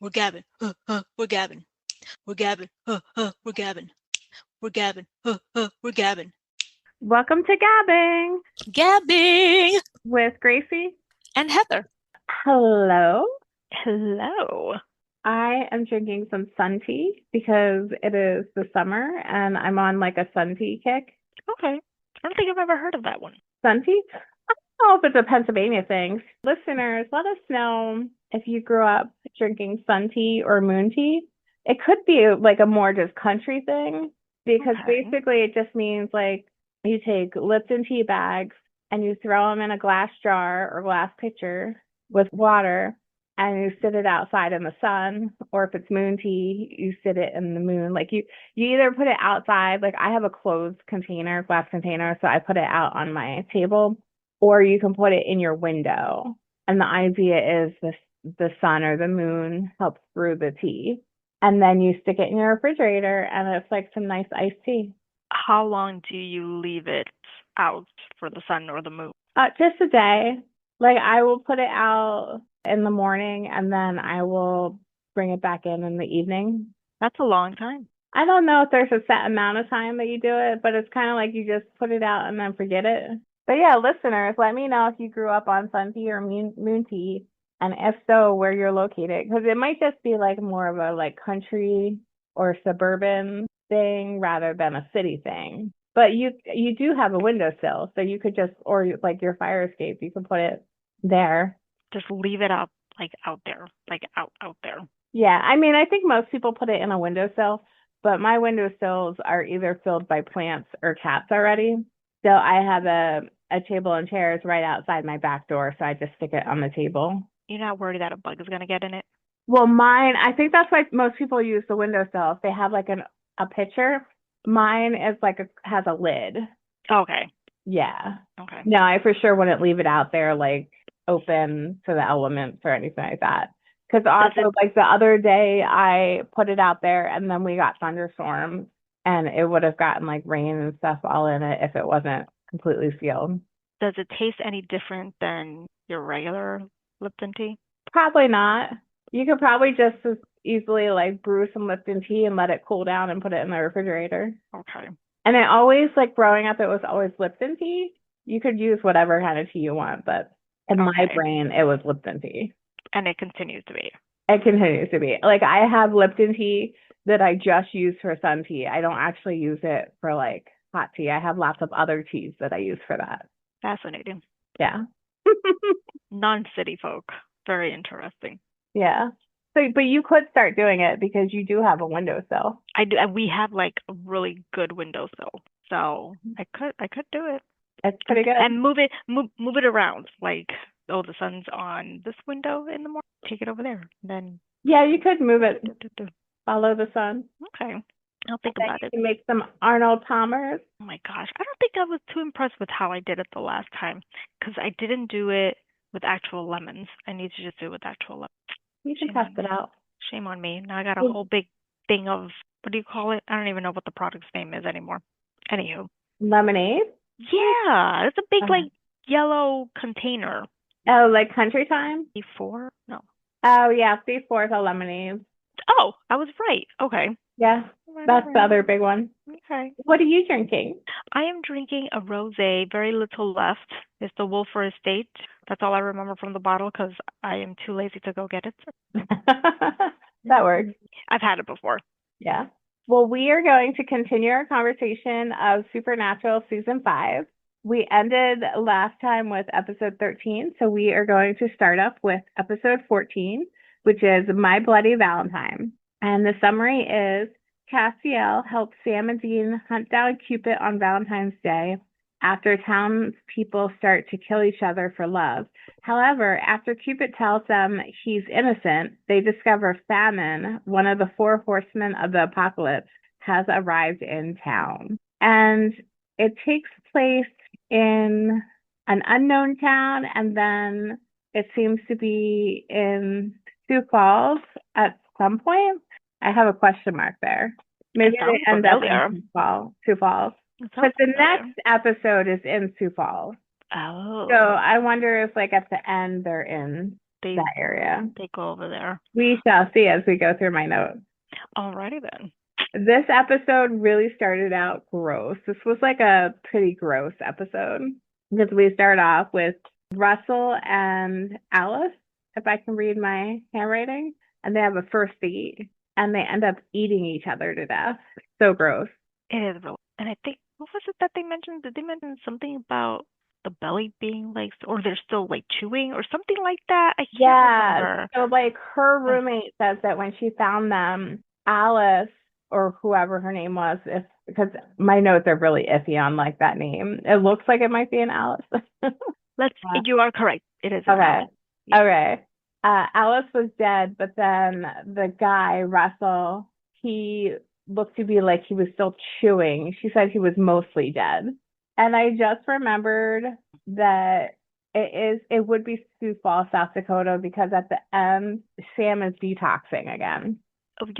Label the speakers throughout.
Speaker 1: We're gabbing. We're gabbing. We're gabbing. We're gabbing. We're gabbing. We're gabbing.
Speaker 2: Welcome to Gabbing
Speaker 1: Gabbing
Speaker 2: with Gracie.
Speaker 1: and Heather.
Speaker 2: Hello.
Speaker 1: Hello.
Speaker 2: I am drinking some sun tea because it is the summer and I'm on like a sun tea kick.
Speaker 1: Okay. I don't think I've ever heard of that one.
Speaker 2: Sun tea? I don't know if it's a Pennsylvania thing. Listeners, let us know if you grew up drinking sun tea or moon tea. It could be like a more just country thing because
Speaker 1: Okay.
Speaker 2: basically it just means like you take Lipton tea bags and you throw them in a glass jar or glass pitcher with water and you sit it outside in the sun, or if it's moon tea, you sit it in the moon. Like you either put it outside, like I have a closed container, glass container, so I put it out on my table, or you can put it in your window. And the idea is the sun or the moon helps brew the tea. And then you stick it in your refrigerator and it's like some nice iced tea.
Speaker 1: How long do you leave it out for the sun or the moon?
Speaker 2: Just a day. Like I will put it out in the morning and then I will bring it back in the evening.
Speaker 1: That's a long time.
Speaker 2: I don't know if there's a set amount of time that you do it, but it's kind of like you just put it out and then forget it. But yeah, listeners, let me know if you grew up on sun tea or moon tea, and if so, where you're located. Because it might just be like more of a like country or suburban thing rather than a city thing. But you do have a windowsill, so you could just, or like your fire escape, you can put it there.
Speaker 1: Just leave it up, like out there, like out there.
Speaker 2: Yeah, I mean, I think most people put it in a windowsill, but my windowsills are either filled by plants or cats already. So I have a table and chairs right outside my back door, so I just stick it on the table.
Speaker 1: You're not worried that a bug is gonna get in it?
Speaker 2: Well, mine, I think that's why most people use the windowsill. If they have like a pitcher, mine is like has a lid.
Speaker 1: Okay.
Speaker 2: Yeah.
Speaker 1: Okay.
Speaker 2: No, I for sure wouldn't leave it out there like open to the elements or anything like that. Because
Speaker 1: Does
Speaker 2: also,
Speaker 1: it
Speaker 2: like the other day, I put it out there and then we got thunderstorms and it would have gotten like rain and stuff all in it if it wasn't completely sealed.
Speaker 1: does it taste any different than your regular Lipton tea?
Speaker 2: Probably not. You could probably just as easily like brew some Lipton tea and let it cool down and put it in the refrigerator.
Speaker 1: Okay.
Speaker 2: And it always, like growing up, it was always Lipton tea. You could use whatever kind of tea you want, but in my
Speaker 1: Okay.
Speaker 2: brain, it was Lipton tea.
Speaker 1: And it continues to be.
Speaker 2: It continues to be. Like I have Lipton tea that I just use for sun tea. I don't actually use it for like hot tea. I have lots of other teas that I use for that.
Speaker 1: Fascinating.
Speaker 2: Yeah.
Speaker 1: Non-city folk. Very interesting.
Speaker 2: Yeah. So, but you could start doing it because you do have a windowsill.
Speaker 1: I do. We have like a really good windowsill, so I could do it
Speaker 2: It's
Speaker 1: and
Speaker 2: pretty good.
Speaker 1: and move it around. Like, oh, the sun's on this window in the morning. Take it over there. Then
Speaker 2: Yeah, you could move it,
Speaker 1: do, do, do.
Speaker 2: follow the sun.
Speaker 1: Okay, I'll
Speaker 2: And
Speaker 1: think
Speaker 2: then
Speaker 1: about
Speaker 2: you
Speaker 1: it.
Speaker 2: can make some Arnold Palmers.
Speaker 1: Oh my gosh, I don't think I was too impressed with how I did it the last time because I didn't do it with actual lemons. I need to just do it with actual lemons.
Speaker 2: You can
Speaker 1: Shame
Speaker 2: test
Speaker 1: on
Speaker 2: it
Speaker 1: me.
Speaker 2: out.
Speaker 1: Shame on me. Now I got a whole big thing of what do you call it? I don't even know what the product's name is anymore. Anywho,
Speaker 2: Lemonade.
Speaker 1: yeah, it's a big
Speaker 2: Uh,
Speaker 1: like yellow container.
Speaker 2: oh, like country time?
Speaker 1: E4? No.
Speaker 2: Oh, yeah. C4 is a lemonade.
Speaker 1: Oh, I was right. Okay.
Speaker 2: Yeah,
Speaker 1: Right,
Speaker 2: that's the
Speaker 1: right.
Speaker 2: other big one.
Speaker 1: Okay.
Speaker 2: What are you drinking?
Speaker 1: I am drinking a rosé, very little left. It's the Wolfer Estate. That's all I remember from the bottle because I am too lazy to go get it.
Speaker 2: That works.
Speaker 1: I've had it before.
Speaker 2: Yeah. Well, we are going to continue our conversation of Supernatural season 5. We ended last time with episode 13, so we are going to start up with episode 14, which is My Bloody Valentine. And the summary is Castiel helps Sam and Dean hunt down Cupid on Valentine's Day after townspeople start to kill each other for love. However, after Cupid tells them he's innocent, they discover Famine, one of the 4 horsemen of the apocalypse, has arrived in town. And it takes place in an unknown town, and then it seems to be in Sioux Falls at some point. I have a question mark there.
Speaker 1: It
Speaker 2: Maybe
Speaker 1: sounds
Speaker 2: they end up
Speaker 1: familiar.
Speaker 2: in Sioux Falls.
Speaker 1: It
Speaker 2: But
Speaker 1: sounds
Speaker 2: the
Speaker 1: familiar.
Speaker 2: next episode is in Sioux Falls. So
Speaker 1: Oh.
Speaker 2: I wonder if like at the end they're in that area.
Speaker 1: they go over there.
Speaker 2: We shall see as we go through my notes.
Speaker 1: Alrighty then.
Speaker 2: This episode really started out gross. This was like a pretty gross episode because we start off with Russell and Alice, if I can read my handwriting, and they have a first date and they end up eating each other to death. So gross.
Speaker 1: It is really, and I think what was it that they mentioned? Did they mention something about the belly being like, or they're still like chewing or something like that? I can't
Speaker 2: Yeah.
Speaker 1: remember.
Speaker 2: So like her roommate says that when she found them, Alice or whoever her name was, if because my notes are really iffy on like that name. It looks like it might be an Alice.
Speaker 1: You are correct. It is an
Speaker 2: Okay.
Speaker 1: Alice. Yeah.
Speaker 2: Okay. Alice was dead, but then the guy, Russell, he looked to be like he was still chewing. She said he was mostly dead. And I just remembered that it would be Sioux Falls, South Dakota, because at the end, Sam is detoxing again.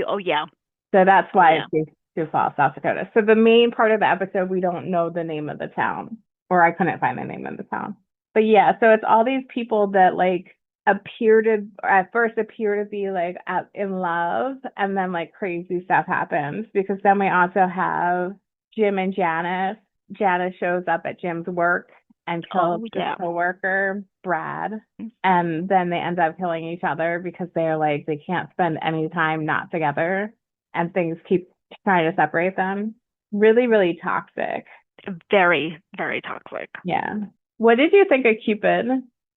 Speaker 1: Oh yeah.
Speaker 2: So that's why
Speaker 1: Yeah.
Speaker 2: it's Sioux Falls, South Dakota. So the main part of the episode, we don't know the name of the town, or I couldn't find the name of the town. But yeah, so it's all these people that like at first appear to be like in love, and then like crazy stuff happens because then we also have Jim and Janice. Janice shows up at Jim's work and kills his coworker, Brad. And then they end up killing each other because they're like they can't spend any time not together and things keep trying to separate them. Really, really toxic.
Speaker 1: Very, very toxic.
Speaker 2: Yeah. What did you think of Cupid?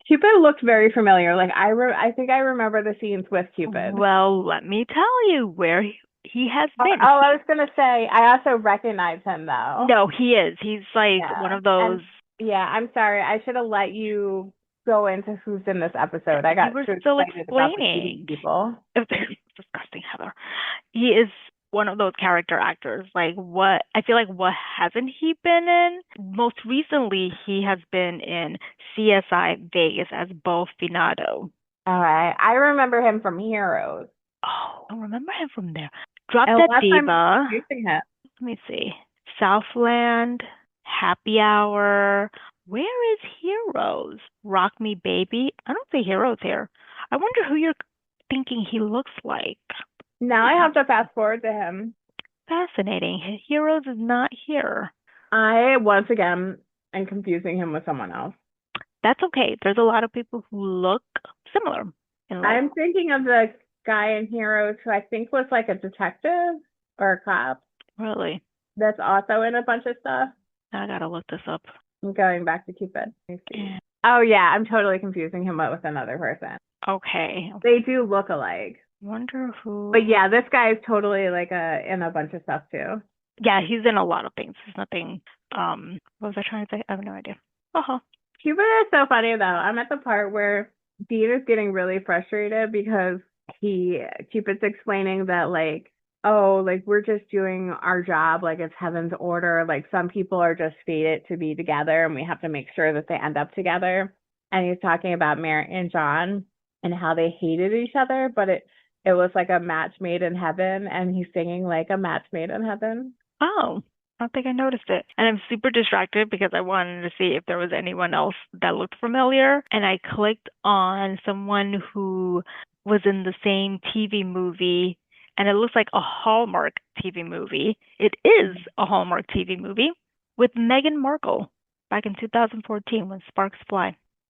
Speaker 2: Cupid looked very familiar. Like I think I remember the scenes with Cupid.
Speaker 1: Well, let me tell you where he has been.
Speaker 2: Oh, I was gonna say I also recognize him though.
Speaker 1: No, he is. He's like one of those.
Speaker 2: Yeah, I'm sorry. I should have let you go into who's in this episode. I got
Speaker 1: You were
Speaker 2: too
Speaker 1: still
Speaker 2: excited about the
Speaker 1: explaining.
Speaker 2: people.
Speaker 1: It's disgusting, Heather. He is one of those character actors. Like what I feel like what hasn't he been in? Most recently he has been in CSI Vegas as Bo Finado.
Speaker 2: All right. I remember him from Heroes.
Speaker 1: Oh, I remember him from there. Drop That Diva. Let me see. Southland, Happy Hour. Where is Heroes? Rock Me Baby. I don't see Heroes here. I wonder who you're thinking he looks like.
Speaker 2: Now I have to fast forward to him.
Speaker 1: Fascinating. Heroes is not here.
Speaker 2: I, once again, am confusing him with someone else.
Speaker 1: That's okay. There's a lot of people who look similar in life.
Speaker 2: I'm thinking of the guy in Heroes who I think was like a detective or a cop.
Speaker 1: Really?
Speaker 2: That's also in a bunch of stuff.
Speaker 1: I gotta look this up.
Speaker 2: I'm going back to Cupid. Oh yeah, I'm totally confusing him with another person.
Speaker 1: Okay.
Speaker 2: They do look alike.
Speaker 1: Wonder who.
Speaker 2: But yeah, this guy is totally like in a bunch of stuff too.
Speaker 1: Yeah, he's in a lot of things. There's nothing. What was I trying to say? I have no idea.
Speaker 2: Cupid is so funny though. I'm at the part where Dean is getting really frustrated because Cupid's explaining that like, oh, like we're just doing our job, like it's heaven's order. Like some people are just fated to be together and we have to make sure that they end up together. And he's talking about Mary and John and how they hated each other, but it was like a match made in heaven, and he's singing like a match made in heaven.
Speaker 1: Oh, I don't think I noticed it. And I'm super distracted because I wanted to see if there was anyone else that looked familiar. And I clicked on someone who was in the same TV movie, and it looks like a Hallmark TV movie. It is a Hallmark TV movie with Meghan Markle back in 2014 when Sparks Fly.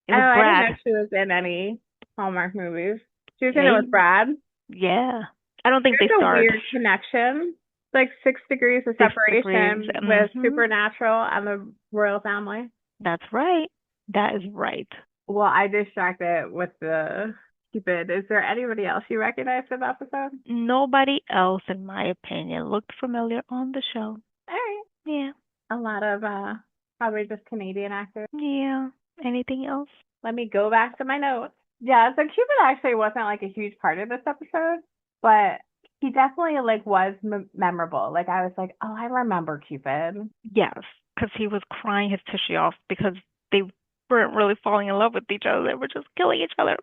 Speaker 1: It was Brad.
Speaker 2: I didn't know she was in any Hallmark movies. She was in it with Brad.
Speaker 1: Yeah. I don't think
Speaker 2: There's
Speaker 1: they starred.
Speaker 2: There's a weird connection. Like 6 degrees of separation with Supernatural and the royal family.
Speaker 1: That's right. That is right.
Speaker 2: Well, I distracted with the Cupid. Is there anybody else you recognize in the episode?
Speaker 1: Nobody else, in my opinion, looked familiar on the show.
Speaker 2: All right.
Speaker 1: Yeah.
Speaker 2: A lot of probably just Canadian actors.
Speaker 1: Yeah. Anything else?
Speaker 2: Let me go back to my notes. Yeah, so Cupid actually wasn't like a huge part of this episode, but he definitely like was memorable. Like I was like, oh, I remember Cupid.
Speaker 1: Yes, because he was crying his tushy off because they weren't really falling in love with each other. They were just killing each other.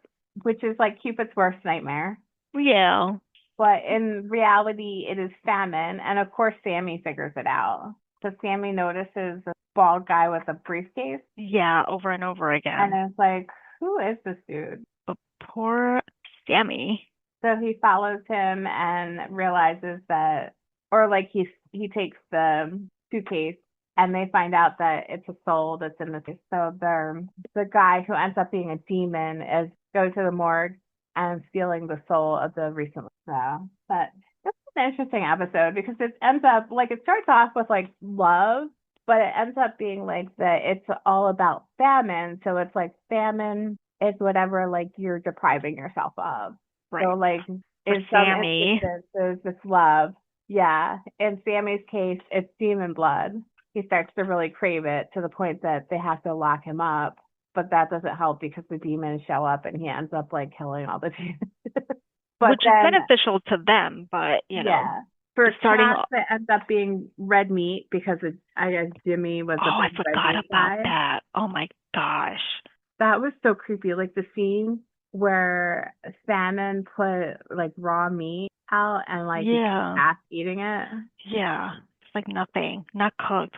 Speaker 2: Which is like Cupid's worst nightmare.
Speaker 1: Yeah.
Speaker 2: But in reality, it is famine. And of course, Sammy figures it out. So Sammy notices a bald guy with a briefcase.
Speaker 1: Yeah, over and over again.
Speaker 2: And it's like, who is this dude?
Speaker 1: Poor Sammy.
Speaker 2: So he follows him and realizes that, or like he takes the suitcase and they find out that it's a soul that's in the suitcase. So the guy who ends up being a demon is going to the morgue and stealing the soul of the recent. So, but this is an interesting episode because it ends up like it starts off with like love, but it ends up being like that it's all about famine. So it's like famine is whatever like you're depriving yourself of. So
Speaker 1: Right.
Speaker 2: like
Speaker 1: For
Speaker 2: in some
Speaker 1: Sammy.
Speaker 2: instances there's this love. Yeah. In Sammy's case, it's demon blood. He starts to really crave it to the point that they have to lock him up. But that doesn't help because the demons show up and he ends up like killing all the demons. But
Speaker 1: Which is
Speaker 2: then
Speaker 1: beneficial to them, but
Speaker 2: yeah. For
Speaker 1: starting.
Speaker 2: cats, it ends up being red meat because I guess Jimmy was a
Speaker 1: Oh, I
Speaker 2: big red
Speaker 1: forgot
Speaker 2: meat
Speaker 1: about
Speaker 2: guy.
Speaker 1: that. Oh my gosh.
Speaker 2: That was so creepy. Like the scene where Salmon put like raw meat out and like you see
Speaker 1: Yeah.
Speaker 2: cats eating it.
Speaker 1: Yeah. It's like nothing. Not cooked.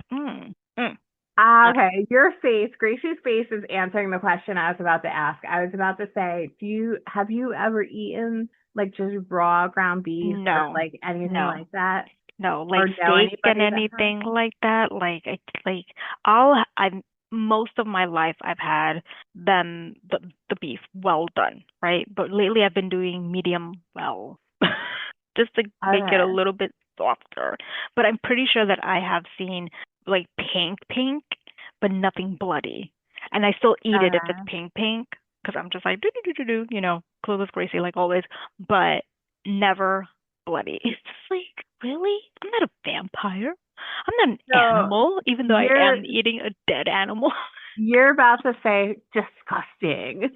Speaker 2: Ah,
Speaker 1: Not,
Speaker 2: okay. Your face, Gracie's face is answering the question I was about to ask. I was about to say, have you ever eaten like just raw ground beef or
Speaker 1: no.
Speaker 2: like anything
Speaker 1: No.
Speaker 2: like that?
Speaker 1: No. Like
Speaker 2: Or know
Speaker 1: steak and
Speaker 2: anybody that has?
Speaker 1: anything like that. Like I most of my life I've had the beef well done, right? But lately I've been doing medium well. Just to make it a
Speaker 2: Okay.
Speaker 1: little bit softer. But I'm pretty sure that I have seen like pink, but nothing bloody. And I still eat it if it's
Speaker 2: Okay.
Speaker 1: pink, because I'm just like clueless Gracie like always, but never bloody. It's just like, really? I'm not a vampire. I'm not an
Speaker 2: So
Speaker 1: animal, even though I
Speaker 2: you're
Speaker 1: am eating a dead animal.
Speaker 2: you're about to say disgusting.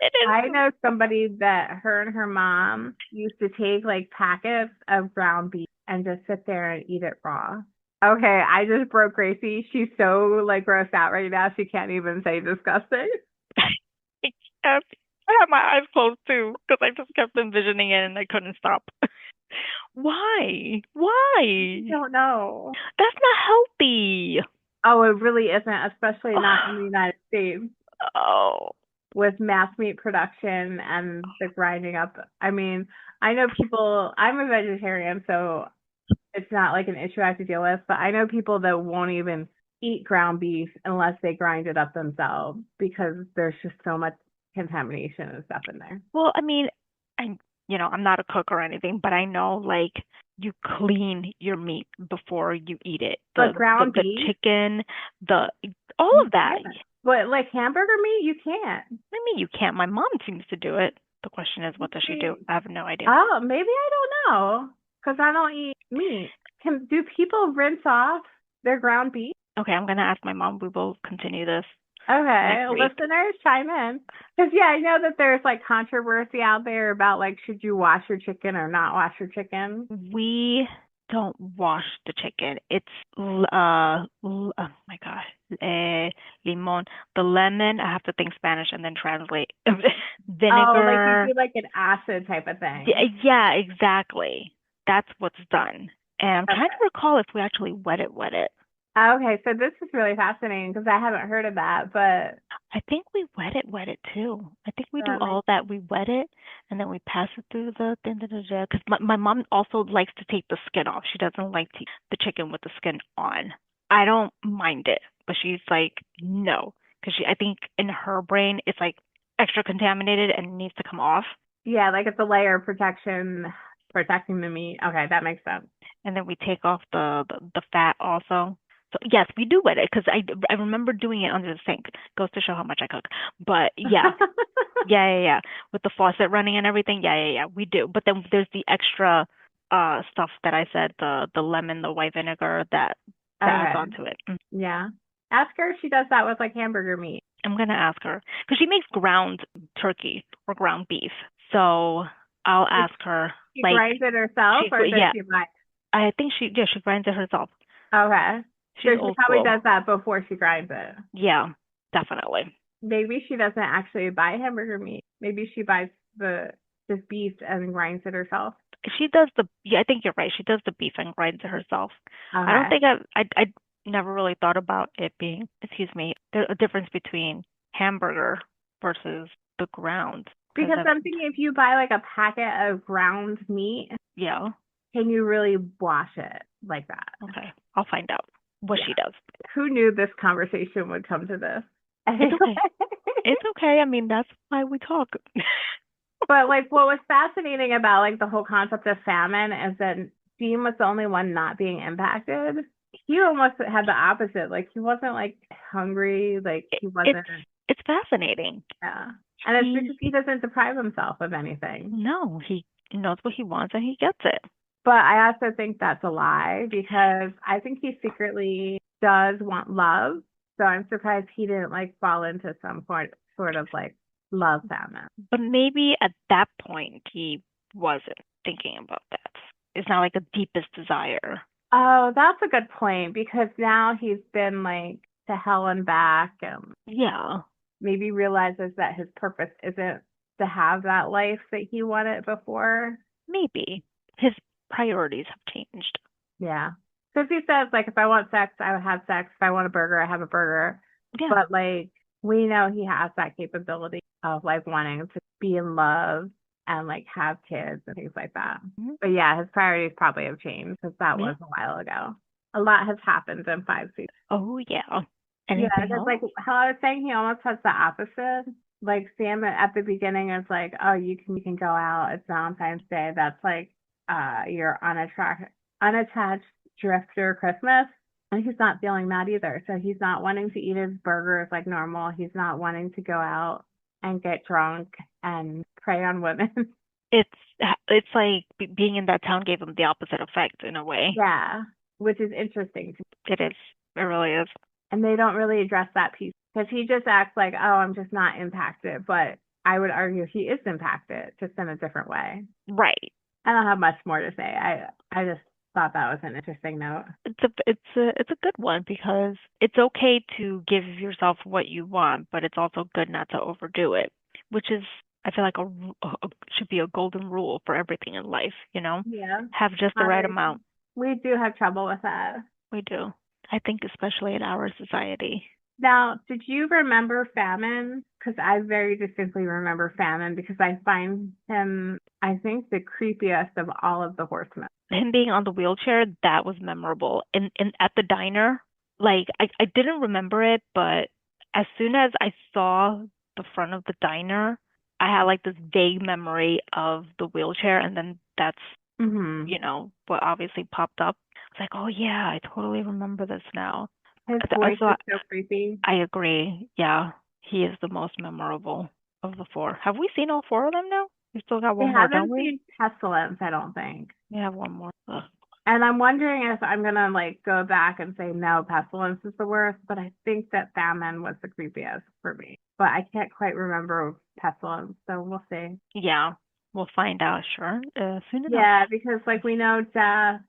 Speaker 1: It
Speaker 2: I
Speaker 1: is.
Speaker 2: know somebody that her and her mom used to take like packets of ground beef and just sit there and eat it raw. Okay, I just broke Gracie. She's so like grossed out right now. She can't even say disgusting.
Speaker 1: I kept, I had my eyes closed too, because I just kept envisioning it and I couldn't stop. Why?
Speaker 2: I
Speaker 1: Why?
Speaker 2: don't know.
Speaker 1: That's not healthy.
Speaker 2: Oh, it really isn't, especially not in the United States
Speaker 1: Oh,
Speaker 2: with mass meat production and the grinding up. I mean, I know people, I'm a vegetarian, so it's not like an issue I have to deal with, but I know people that won't even eat ground beef unless they grind it up themselves because there's just so much contamination and stuff in there.
Speaker 1: well, I mean, I'm not a cook or anything, but I know like you clean your meat before you eat it.
Speaker 2: But ground
Speaker 1: The
Speaker 2: beef,
Speaker 1: chicken, the all
Speaker 2: you
Speaker 1: of that.
Speaker 2: can't. But like hamburger meat, you can't.
Speaker 1: I mean, you can't. My mom seems to do it. The question is, what does she do?
Speaker 2: See,
Speaker 1: I have no idea.
Speaker 2: oh, maybe I don't know because I don't eat meat. Can do people rinse off their ground beef?
Speaker 1: Okay, I'm gonna ask my mom. We will continue this
Speaker 2: Okay,
Speaker 1: next week.
Speaker 2: listeners, chime in. Because, yeah, I know that there's like controversy out there about like, should you wash your chicken or not wash your chicken?
Speaker 1: We don't wash the chicken. It's oh my God, limon. The lemon. I have to think Spanish and then translate.
Speaker 2: Oh, like you
Speaker 1: Vinegar.
Speaker 2: do like an acid type of
Speaker 1: Yeah,
Speaker 2: thing.
Speaker 1: yeah, exactly. That's what's done. And I'm trying to
Speaker 2: Okay.
Speaker 1: recall if we actually wet it.
Speaker 2: Okay, so this is really fascinating because I haven't heard of that, but
Speaker 1: I think we wet it too. I think we do
Speaker 2: that makes
Speaker 1: all that. We wet it and then we pass it through the because my mom also likes to take the skin off. She doesn't like to eat the chicken with the skin on. I don't mind it, but she's like, no, because I think in her brain it's like extra contaminated and needs to come off.
Speaker 2: yeah, like it's a layer of protection protecting the meat. Okay, that makes sense.
Speaker 1: And then we take off the fat also. So yes, we do wet it because I remember doing it under the sink. Goes to show how much I cook. But yeah, yeah. With the faucet running and everything, yeah. We do. But then there's the extra stuff that I said, the lemon, the white vinegar that adds
Speaker 2: Okay,
Speaker 1: onto it.
Speaker 2: yeah. Ask her if she does that with like hamburger meat.
Speaker 1: I'm gonna ask her because she makes ground turkey or ground beef. So I'll
Speaker 2: Does
Speaker 1: ask her
Speaker 2: she
Speaker 1: like
Speaker 2: grind it herself or does
Speaker 1: yeah,
Speaker 2: she buy?
Speaker 1: I think she grinds it herself.
Speaker 2: Okay. So
Speaker 1: She's
Speaker 2: she
Speaker 1: old
Speaker 2: probably
Speaker 1: school.
Speaker 2: does that before she grinds it.
Speaker 1: Yeah, definitely.
Speaker 2: Maybe she doesn't actually buy hamburger meat. Maybe she buys the just beef and grinds it herself.
Speaker 1: She does yeah, I think you're right. She does the beef and grinds it herself. I don't
Speaker 2: Okay.
Speaker 1: think I never really thought about it being, excuse me, there's a difference between hamburger versus the ground because
Speaker 2: Because
Speaker 1: of
Speaker 2: I'm thinking if you buy like a packet of ground meat,
Speaker 1: yeah.
Speaker 2: can you really wash it like that?
Speaker 1: Okay, I'll find out what
Speaker 2: Yeah.
Speaker 1: she does.
Speaker 2: Who knew this conversation would come to this?
Speaker 1: It's
Speaker 2: Anyway.
Speaker 1: okay. It's okay. I mean, that's why we talk.
Speaker 2: But like what was fascinating about like the whole concept of famine is that Dean was the only one not being impacted. He almost had the opposite. Like he wasn't like hungry, like
Speaker 1: It,
Speaker 2: he
Speaker 1: it's
Speaker 2: wasn't.
Speaker 1: it's fascinating.
Speaker 2: Yeah. And it's
Speaker 1: He
Speaker 2: because he doesn't deprive himself of anything.
Speaker 1: no, he knows what he wants and he gets it.
Speaker 2: But I also think that's a lie because I think he secretly does want love. So I'm surprised he didn't like fall into some sort of like love famine.
Speaker 1: But maybe at that point he wasn't thinking about that. It's not like the deepest desire.
Speaker 2: Oh, that's a good point because now he's been like to hell and back and
Speaker 1: Yeah,
Speaker 2: maybe realizes that his purpose isn't to have that life that he wanted before.
Speaker 1: maybe his priorities have changed.
Speaker 2: Yeah. Because he says, like, if I want sex, I would have sex. If I want a burger, I have a burger.
Speaker 1: Yeah.
Speaker 2: But, like, we know he has that capability of, like, wanting to be in love and, like, have kids and things like that.
Speaker 1: Mhm.
Speaker 2: But yeah, his priorities probably have changed because that
Speaker 1: Yeah.
Speaker 2: was a while ago. A lot has happened in 5 seasons.
Speaker 1: Oh yeah.
Speaker 2: Yeah,
Speaker 1: Anything
Speaker 2: because,
Speaker 1: else?
Speaker 2: like, how I was saying, he almost has the opposite. Like, Sam at the beginning is like, oh, you can go out. It's Valentine's Day. That's like your unattached drifter Christmas. And he's not feeling that either. So he's not wanting to eat his burgers like normal. He's not wanting to go out and get drunk and prey on women.
Speaker 1: It's it's like being in that town gave him the opposite effect in a way.
Speaker 2: Yeah, which is interesting.
Speaker 1: It is. It really is.
Speaker 2: And they don't really address that piece because he just acts like, oh, I'm just not impacted. But I would argue he is impacted, just in a different way.
Speaker 1: Right.
Speaker 2: I don't have much more to say. I just thought that was an interesting note.
Speaker 1: It's a good one because it's okay to give yourself what you want, but it's also good not to overdo it, which is I feel like should be a golden rule for everything in life, you know?
Speaker 2: Yeah.
Speaker 1: Have just the right amount.
Speaker 2: We do have trouble with that.
Speaker 1: We do. I think especially in our society.
Speaker 2: Now, did you remember Famine? Because I very distinctly remember Famine because I find him, I think, the creepiest of all of the horsemen.
Speaker 1: Him being on the wheelchair, that was memorable. And at the diner, like I didn't remember it, but as soon as I saw the front of the diner, I had like this vague memory of the wheelchair, and then that's,
Speaker 2: Mm-hmm.
Speaker 1: what obviously popped up. It's like, oh yeah, I totally remember this now.
Speaker 2: His
Speaker 1: I
Speaker 2: voice
Speaker 1: so
Speaker 2: is so creepy.
Speaker 1: I agree. Yeah, he is the most memorable of the four. Have we seen all four of them now? We still got
Speaker 2: We
Speaker 1: one more, don't
Speaker 2: haven't
Speaker 1: we?
Speaker 2: seen Pestilence, I don't think.
Speaker 1: We have one more. Ugh.
Speaker 2: And I'm wondering if I'm gonna like go back and say no, Pestilence is the worst, but I think that Famine was the creepiest for me. But I can't quite remember Pestilence, so we'll see.
Speaker 1: Yeah, we'll find out, sure, soon enough.
Speaker 2: Yeah, because like we know death,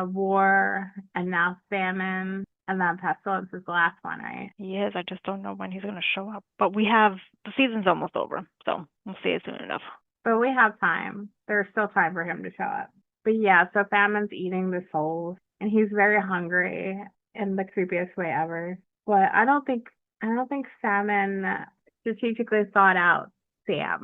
Speaker 2: war, and now famine, and then Pestilence is the last one, right?
Speaker 1: He is. I just don't know when he's going to show up. But the season's almost over, so we'll see it soon enough.
Speaker 2: But we have time. There's still time for him to show up. But yeah, so Famine's eating the souls, and he's very hungry in the creepiest way ever. But I don't think Famine strategically thought out Sam.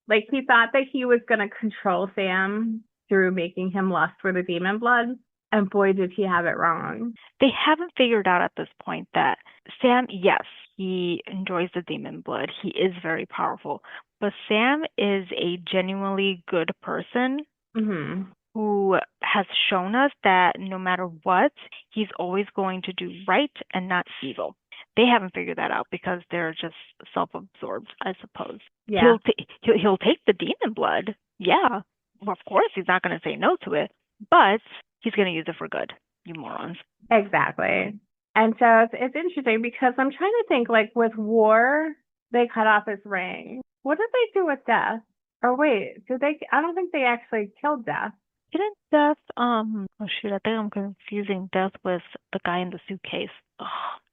Speaker 2: Like he thought that he was gonna control Sam through making him lust for the demon blood, and boy did he have it wrong.
Speaker 1: They haven't figured out at this point that Sam, yes, he enjoys the demon blood. He is very powerful. But Sam is a genuinely good person
Speaker 2: Mm-hmm.
Speaker 1: who has shown us that no matter what, he's always going to do right and not evil. They haven't figured that out because they're just self-absorbed, I suppose.
Speaker 2: Yeah,
Speaker 1: He'll take the demon blood. Yeah. Well, of course he's not going to say no to it, but he's going to use it for good. You morons.
Speaker 2: exactly. And so it's interesting because I'm trying to think like with war, they cut off his ring. What did they do with Death? Or wait, did they? I don't think they actually killed Death.
Speaker 1: Didn't Death, oh shoot, I think I'm confusing Death with the guy in the suitcase. Oh,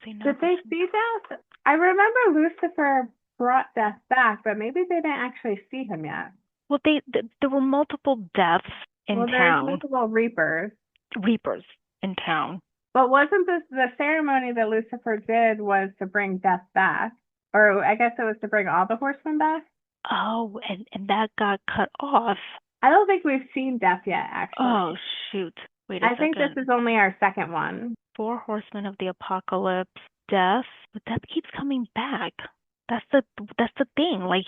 Speaker 1: see, now
Speaker 2: Did they see Death? I remember Lucifer brought Death back, but maybe they didn't actually see him yet.
Speaker 1: well, there were multiple deaths in
Speaker 2: Well, there's
Speaker 1: town,
Speaker 2: multiple Reapers.
Speaker 1: reapers in town.
Speaker 2: But wasn't this the ceremony that Lucifer did was to bring Death back? Or I guess it was to bring all the horsemen back?
Speaker 1: Oh, and that got cut off.
Speaker 2: I don't think we've seen Death yet,
Speaker 1: Oh,
Speaker 2: actually.
Speaker 1: shoot. Wait a
Speaker 2: I think this
Speaker 1: second.
Speaker 2: is only our second one.
Speaker 1: Four Horsemen of the Apocalypse, Death, but Death keeps coming back. That's the that's the thing. Like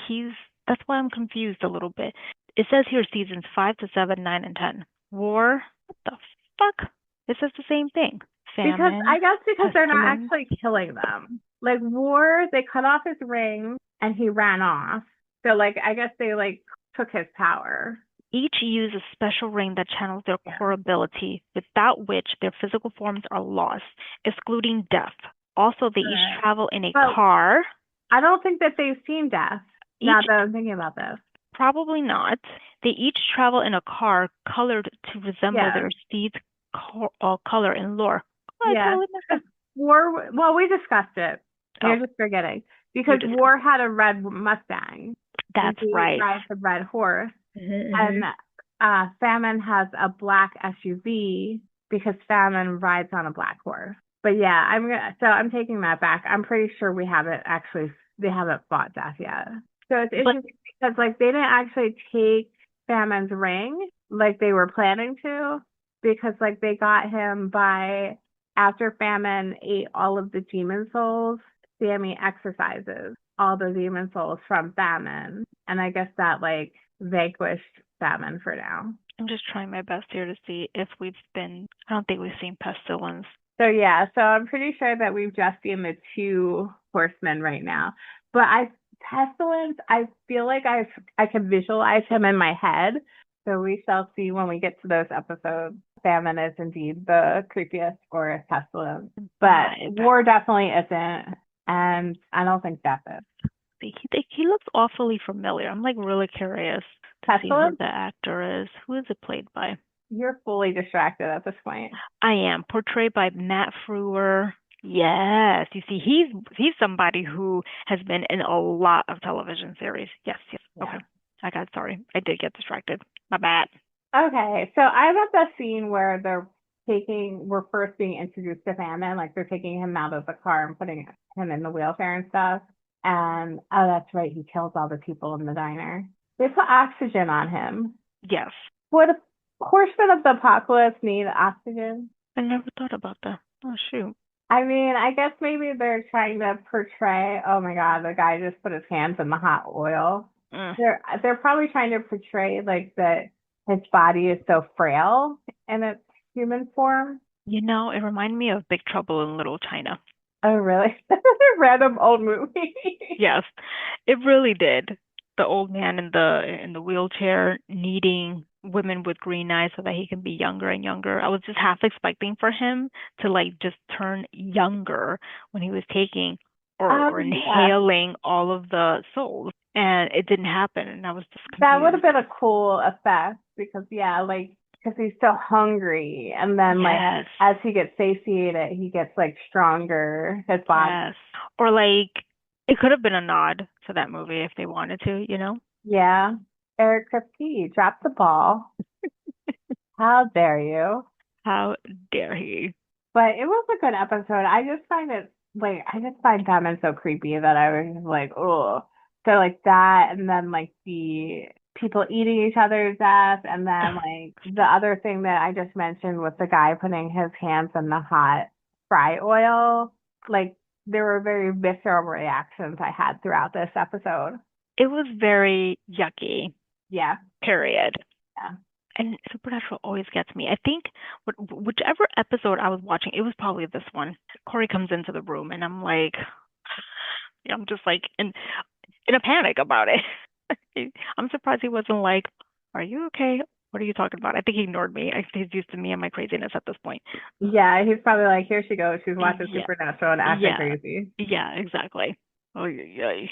Speaker 1: that's why I'm confused a little bit. It says here seasons 5 to 7, 9 and 10. War, what the fuck? It says the same thing.
Speaker 2: Because
Speaker 1: Famine,
Speaker 2: I guess because they're not
Speaker 1: pestilence.
Speaker 2: actually killing them. Like War, they cut off his ring and he ran off. So like I guess they like took his power.
Speaker 1: Each use a special ring that channels their
Speaker 2: Yeah.
Speaker 1: core ability, without which their physical forms are lost, excluding death. Also, they each
Speaker 2: Correct.
Speaker 1: travel in a
Speaker 2: But
Speaker 1: car.
Speaker 2: I don't think that they've seen Death. Now
Speaker 1: Each
Speaker 2: that I'm thinking about this.
Speaker 1: Probably not. They each travel in a car colored to resemble
Speaker 2: Yeah.
Speaker 1: their steed's color and lore. Oh, I
Speaker 2: Yeah.
Speaker 1: totally missed that.
Speaker 2: Because War, well, we discussed it.
Speaker 1: Oh,
Speaker 2: You're just forgetting.
Speaker 1: you
Speaker 2: Because
Speaker 1: discussed.
Speaker 2: War had a red Mustang and
Speaker 1: That's
Speaker 2: he
Speaker 1: right.
Speaker 2: rides a red horse.
Speaker 1: Mm-hmm.
Speaker 2: And Famine has a black SUV because Famine rides on a black horse. But yeah, I'm taking that back. I'm pretty sure they haven't fought Death yet. So it's
Speaker 1: But
Speaker 2: interesting because like they didn't actually take Famine's ring like they were planning to because like they got him by after Famine ate all of the demon souls, Sammy exercises all the demon souls from Famine. And I guess that like vanquished Famine for now.
Speaker 1: I'm just trying my best here to see if we've been. I don't think we've seen pestilence.
Speaker 2: So yeah, so I'm pretty sure that we've just seen the two horsemen right now. But Pestilence, I feel like I can visualize him in my head. So we shall see when we get to those episodes. Famine is indeed the creepiest, or is Pestilence. But
Speaker 1: Vibe.
Speaker 2: War definitely isn't, and I don't think Death is.
Speaker 1: He looks awfully familiar. I'm like really curious to see who
Speaker 2: Pestilence,
Speaker 1: the actor is. Who is it played by?
Speaker 2: you're fully distracted at this point.
Speaker 1: I am portrayed by Matt Frewer. Yes, you see, he's somebody who has been in a lot of television series. Yes, yes. Okay,
Speaker 2: Yeah.
Speaker 1: sorry, I did get distracted. My bad.
Speaker 2: Okay, so I'm at the scene where we're first being introduced to Famine, like they're taking him out of the car and putting him in the wheelchair and stuff. And oh, that's right, he kills all the people in the diner. They put oxygen on him.
Speaker 1: Yes,
Speaker 2: Would a horseman of the apocalypse need oxygen?
Speaker 1: I never thought about that. Oh shoot.
Speaker 2: I mean, I guess maybe they're trying to portray, oh my God, the guy just put his hands in the hot oil.
Speaker 1: Mm.
Speaker 2: They're probably trying to portray like that his body is so frail in its human form.
Speaker 1: You know, it reminded me of Big Trouble in Little China.
Speaker 2: Oh, really? Random old movie.
Speaker 1: Yes, it really did. The old man in the wheelchair needing women with green eyes so that he can be younger and younger. I was just half expecting for him to like just turn younger when he was taking or
Speaker 2: Yeah,
Speaker 1: inhaling all of the souls. And it didn't happen and I was just
Speaker 2: that would have
Speaker 1: confused.
Speaker 2: been a cool effect because yeah, like because he's so hungry, and then like
Speaker 1: Yes.
Speaker 2: as he gets satiated, he gets like stronger. His body.
Speaker 1: Yes. Or like it could have been a nod to that movie if they wanted to, you know?
Speaker 2: Yeah. Eric Kripke, drop the ball. How dare you?
Speaker 1: How dare he?
Speaker 2: But it was a good episode. I just find Batman so creepy that I was just like, oh. So like that, and then like the people eating each other to death, and then like the other thing that I just mentioned with the guy putting his hands in the hot fry oil. Like there were very visceral reactions I had throughout this episode.
Speaker 1: It was very yucky,
Speaker 2: Yeah,
Speaker 1: period.
Speaker 2: yeah.
Speaker 1: And Supernatural always gets me. I think whichever episode I was watching, it was probably this one. Corey comes into the room, and I'm like, I'm just like in a panic about it. I'm surprised he wasn't like, "Are you okay? What are you talking about?" I think he ignored me. I think he's used to me and my craziness at this point.
Speaker 2: Yeah, he's probably like, here she goes. She's watching
Speaker 1: Yeah,
Speaker 2: Supernatural and acting
Speaker 1: yeah,
Speaker 2: crazy.
Speaker 1: yeah, exactly. Oh, yeah.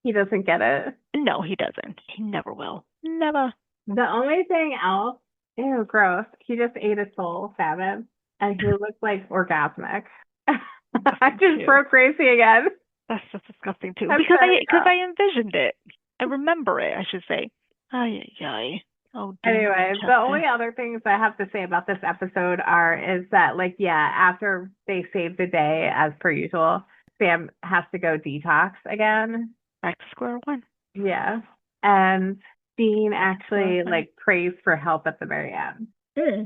Speaker 2: He doesn't get it.
Speaker 1: No, he doesn't. He never will. Never.
Speaker 2: The only thing else, ew, gross. He just ate a soul salmon and he looked like orgasmic. I
Speaker 1: Disgusting
Speaker 2: just
Speaker 1: too.
Speaker 2: broke Gracie again.
Speaker 1: That's just disgusting too.
Speaker 2: I'm
Speaker 1: Because
Speaker 2: sorry.
Speaker 1: I envisioned it. I remember it, I should say. Ay, ay, ay. Oh, Dean
Speaker 2: Anyway, the
Speaker 1: Winchester.
Speaker 2: only other things I have to say about this episode is that like yeah, after they save the day as per usual, Sam has to go detox again.
Speaker 1: Back to square one.
Speaker 2: Yeah. and Dean
Speaker 1: Well,
Speaker 2: actually like prays for help at the very end.
Speaker 1: hmm.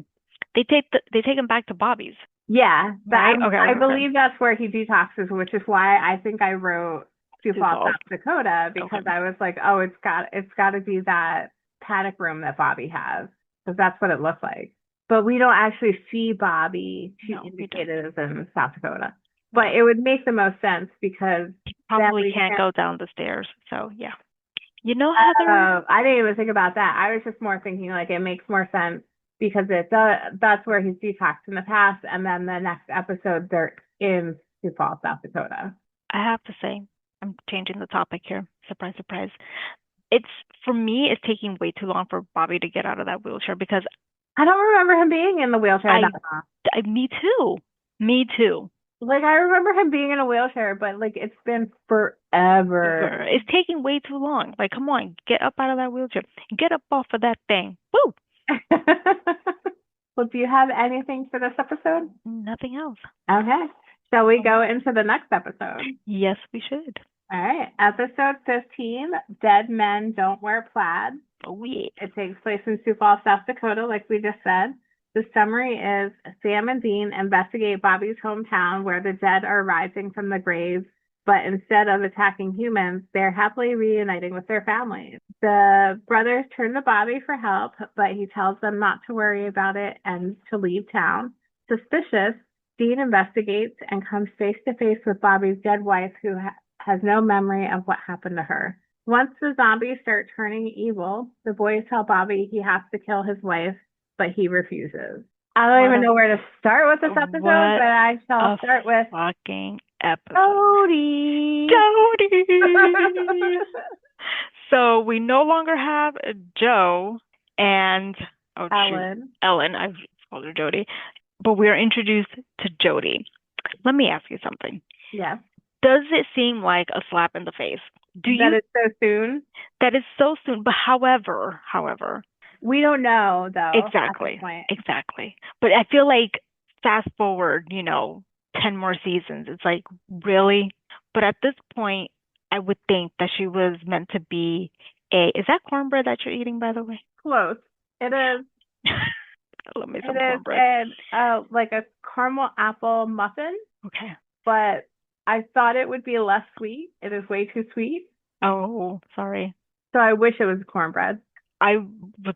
Speaker 1: They take him back to Bobby's,
Speaker 2: Yeah,
Speaker 1: right? Okay,
Speaker 2: I
Speaker 1: okay, okay.
Speaker 2: believe that's where he detoxes, which is why I think I wrote Sioux
Speaker 1: Sioux
Speaker 2: Falls,
Speaker 1: Falls.
Speaker 2: South Dakota,
Speaker 1: Okay.
Speaker 2: because I was like, oh, it's got to be that paddock room that Bobby has, because that's what it looked like. But we don't actually see Bobby. She
Speaker 1: No, we don't.
Speaker 2: indicated as in South Dakota, but
Speaker 1: Okay.
Speaker 2: it would make the most sense because then
Speaker 1: Probably
Speaker 2: we
Speaker 1: can't
Speaker 2: can't.
Speaker 1: go down the stairs. So yeah. You know, Heather,
Speaker 2: I didn't even think about that. I was just more thinking like it makes more sense because that's where he's detoxed in the past, and then the next episode they're in Sioux Falls, South Dakota.
Speaker 1: I have to say, I'm changing the topic here. Surprise, surprise. It's for me, it's taking way too long for Bobby to get out of that wheelchair because
Speaker 2: I don't remember him being in the wheelchair that
Speaker 1: I,
Speaker 2: long.
Speaker 1: me too. Me too.
Speaker 2: Like I remember him being in a wheelchair, but like it's been forever.
Speaker 1: It's taking way too long. Like, come on, get up out of that wheelchair. Get up off of that thing. Woo!
Speaker 2: Well, do you have anything for this episode?
Speaker 1: Nothing else.
Speaker 2: Okay. Shall we go into the next episode?
Speaker 1: Yes, we should.
Speaker 2: All right. Episode 15, Dead Men Don't Wear Plaid.
Speaker 1: Oh, yeah.
Speaker 2: It takes place in Sioux Falls, South Dakota, like we just said. The summary is Sam and Dean investigate Bobby's hometown where the dead are rising from the graves, but instead of attacking humans, they're happily reuniting with their families. The brothers turn to Bobby for help, but he tells them not to worry about it and to leave town. Suspicious, Dean investigates and comes face to face with Bobby's dead wife, who has no memory of what happened to her. Once the zombies start turning evil, the boys tell Bobby he has to kill his wife, but he refuses. I don't
Speaker 1: What
Speaker 2: even
Speaker 1: a
Speaker 2: know where to start with this episode,
Speaker 1: what
Speaker 2: but I shall
Speaker 1: a
Speaker 2: start with
Speaker 1: fucking episode.
Speaker 2: Jody.
Speaker 1: Jody. So we no longer have Joe and oh shoot,
Speaker 2: Ellen.
Speaker 1: Ellen. I've called her Jody, but we are introduced to Jody. Let me ask you something.
Speaker 2: Yes.
Speaker 1: Does it seem like a slap in the face? Do
Speaker 2: That
Speaker 1: you
Speaker 2: is so soon.
Speaker 1: that is so soon? But however,
Speaker 2: We don't know though at this
Speaker 1: exactly,
Speaker 2: point.
Speaker 1: exactly. But I feel like fast forward, 10 more seasons. It's like really. But at this point, I would think that she was meant to be a. Is that cornbread that you're eating, by the way?
Speaker 2: Close. It is.
Speaker 1: I love me
Speaker 2: It
Speaker 1: some
Speaker 2: is
Speaker 1: cornbread.
Speaker 2: an like a caramel apple muffin,
Speaker 1: Okay.
Speaker 2: but I thought it would be less sweet. It is way too sweet.
Speaker 1: Oh, sorry.
Speaker 2: So I wish it was cornbread.
Speaker 1: I was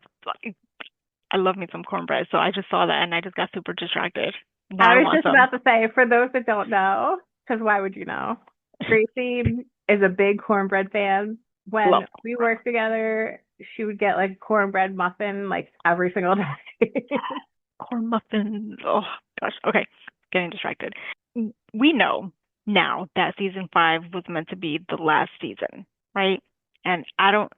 Speaker 1: I love me some cornbread, so I just saw that and I just got super distracted. Now
Speaker 2: I
Speaker 1: I
Speaker 2: was
Speaker 1: want
Speaker 2: just
Speaker 1: some.
Speaker 2: about to say, for those that don't know, because why would you know? Gracie is a big cornbread fan. When
Speaker 1: Love
Speaker 2: we worked together, she would get like cornbread muffin like every single day.
Speaker 1: corn muffins. Oh gosh. Okay, getting distracted. We know now that season 5 was meant to be the last season, right? And I don't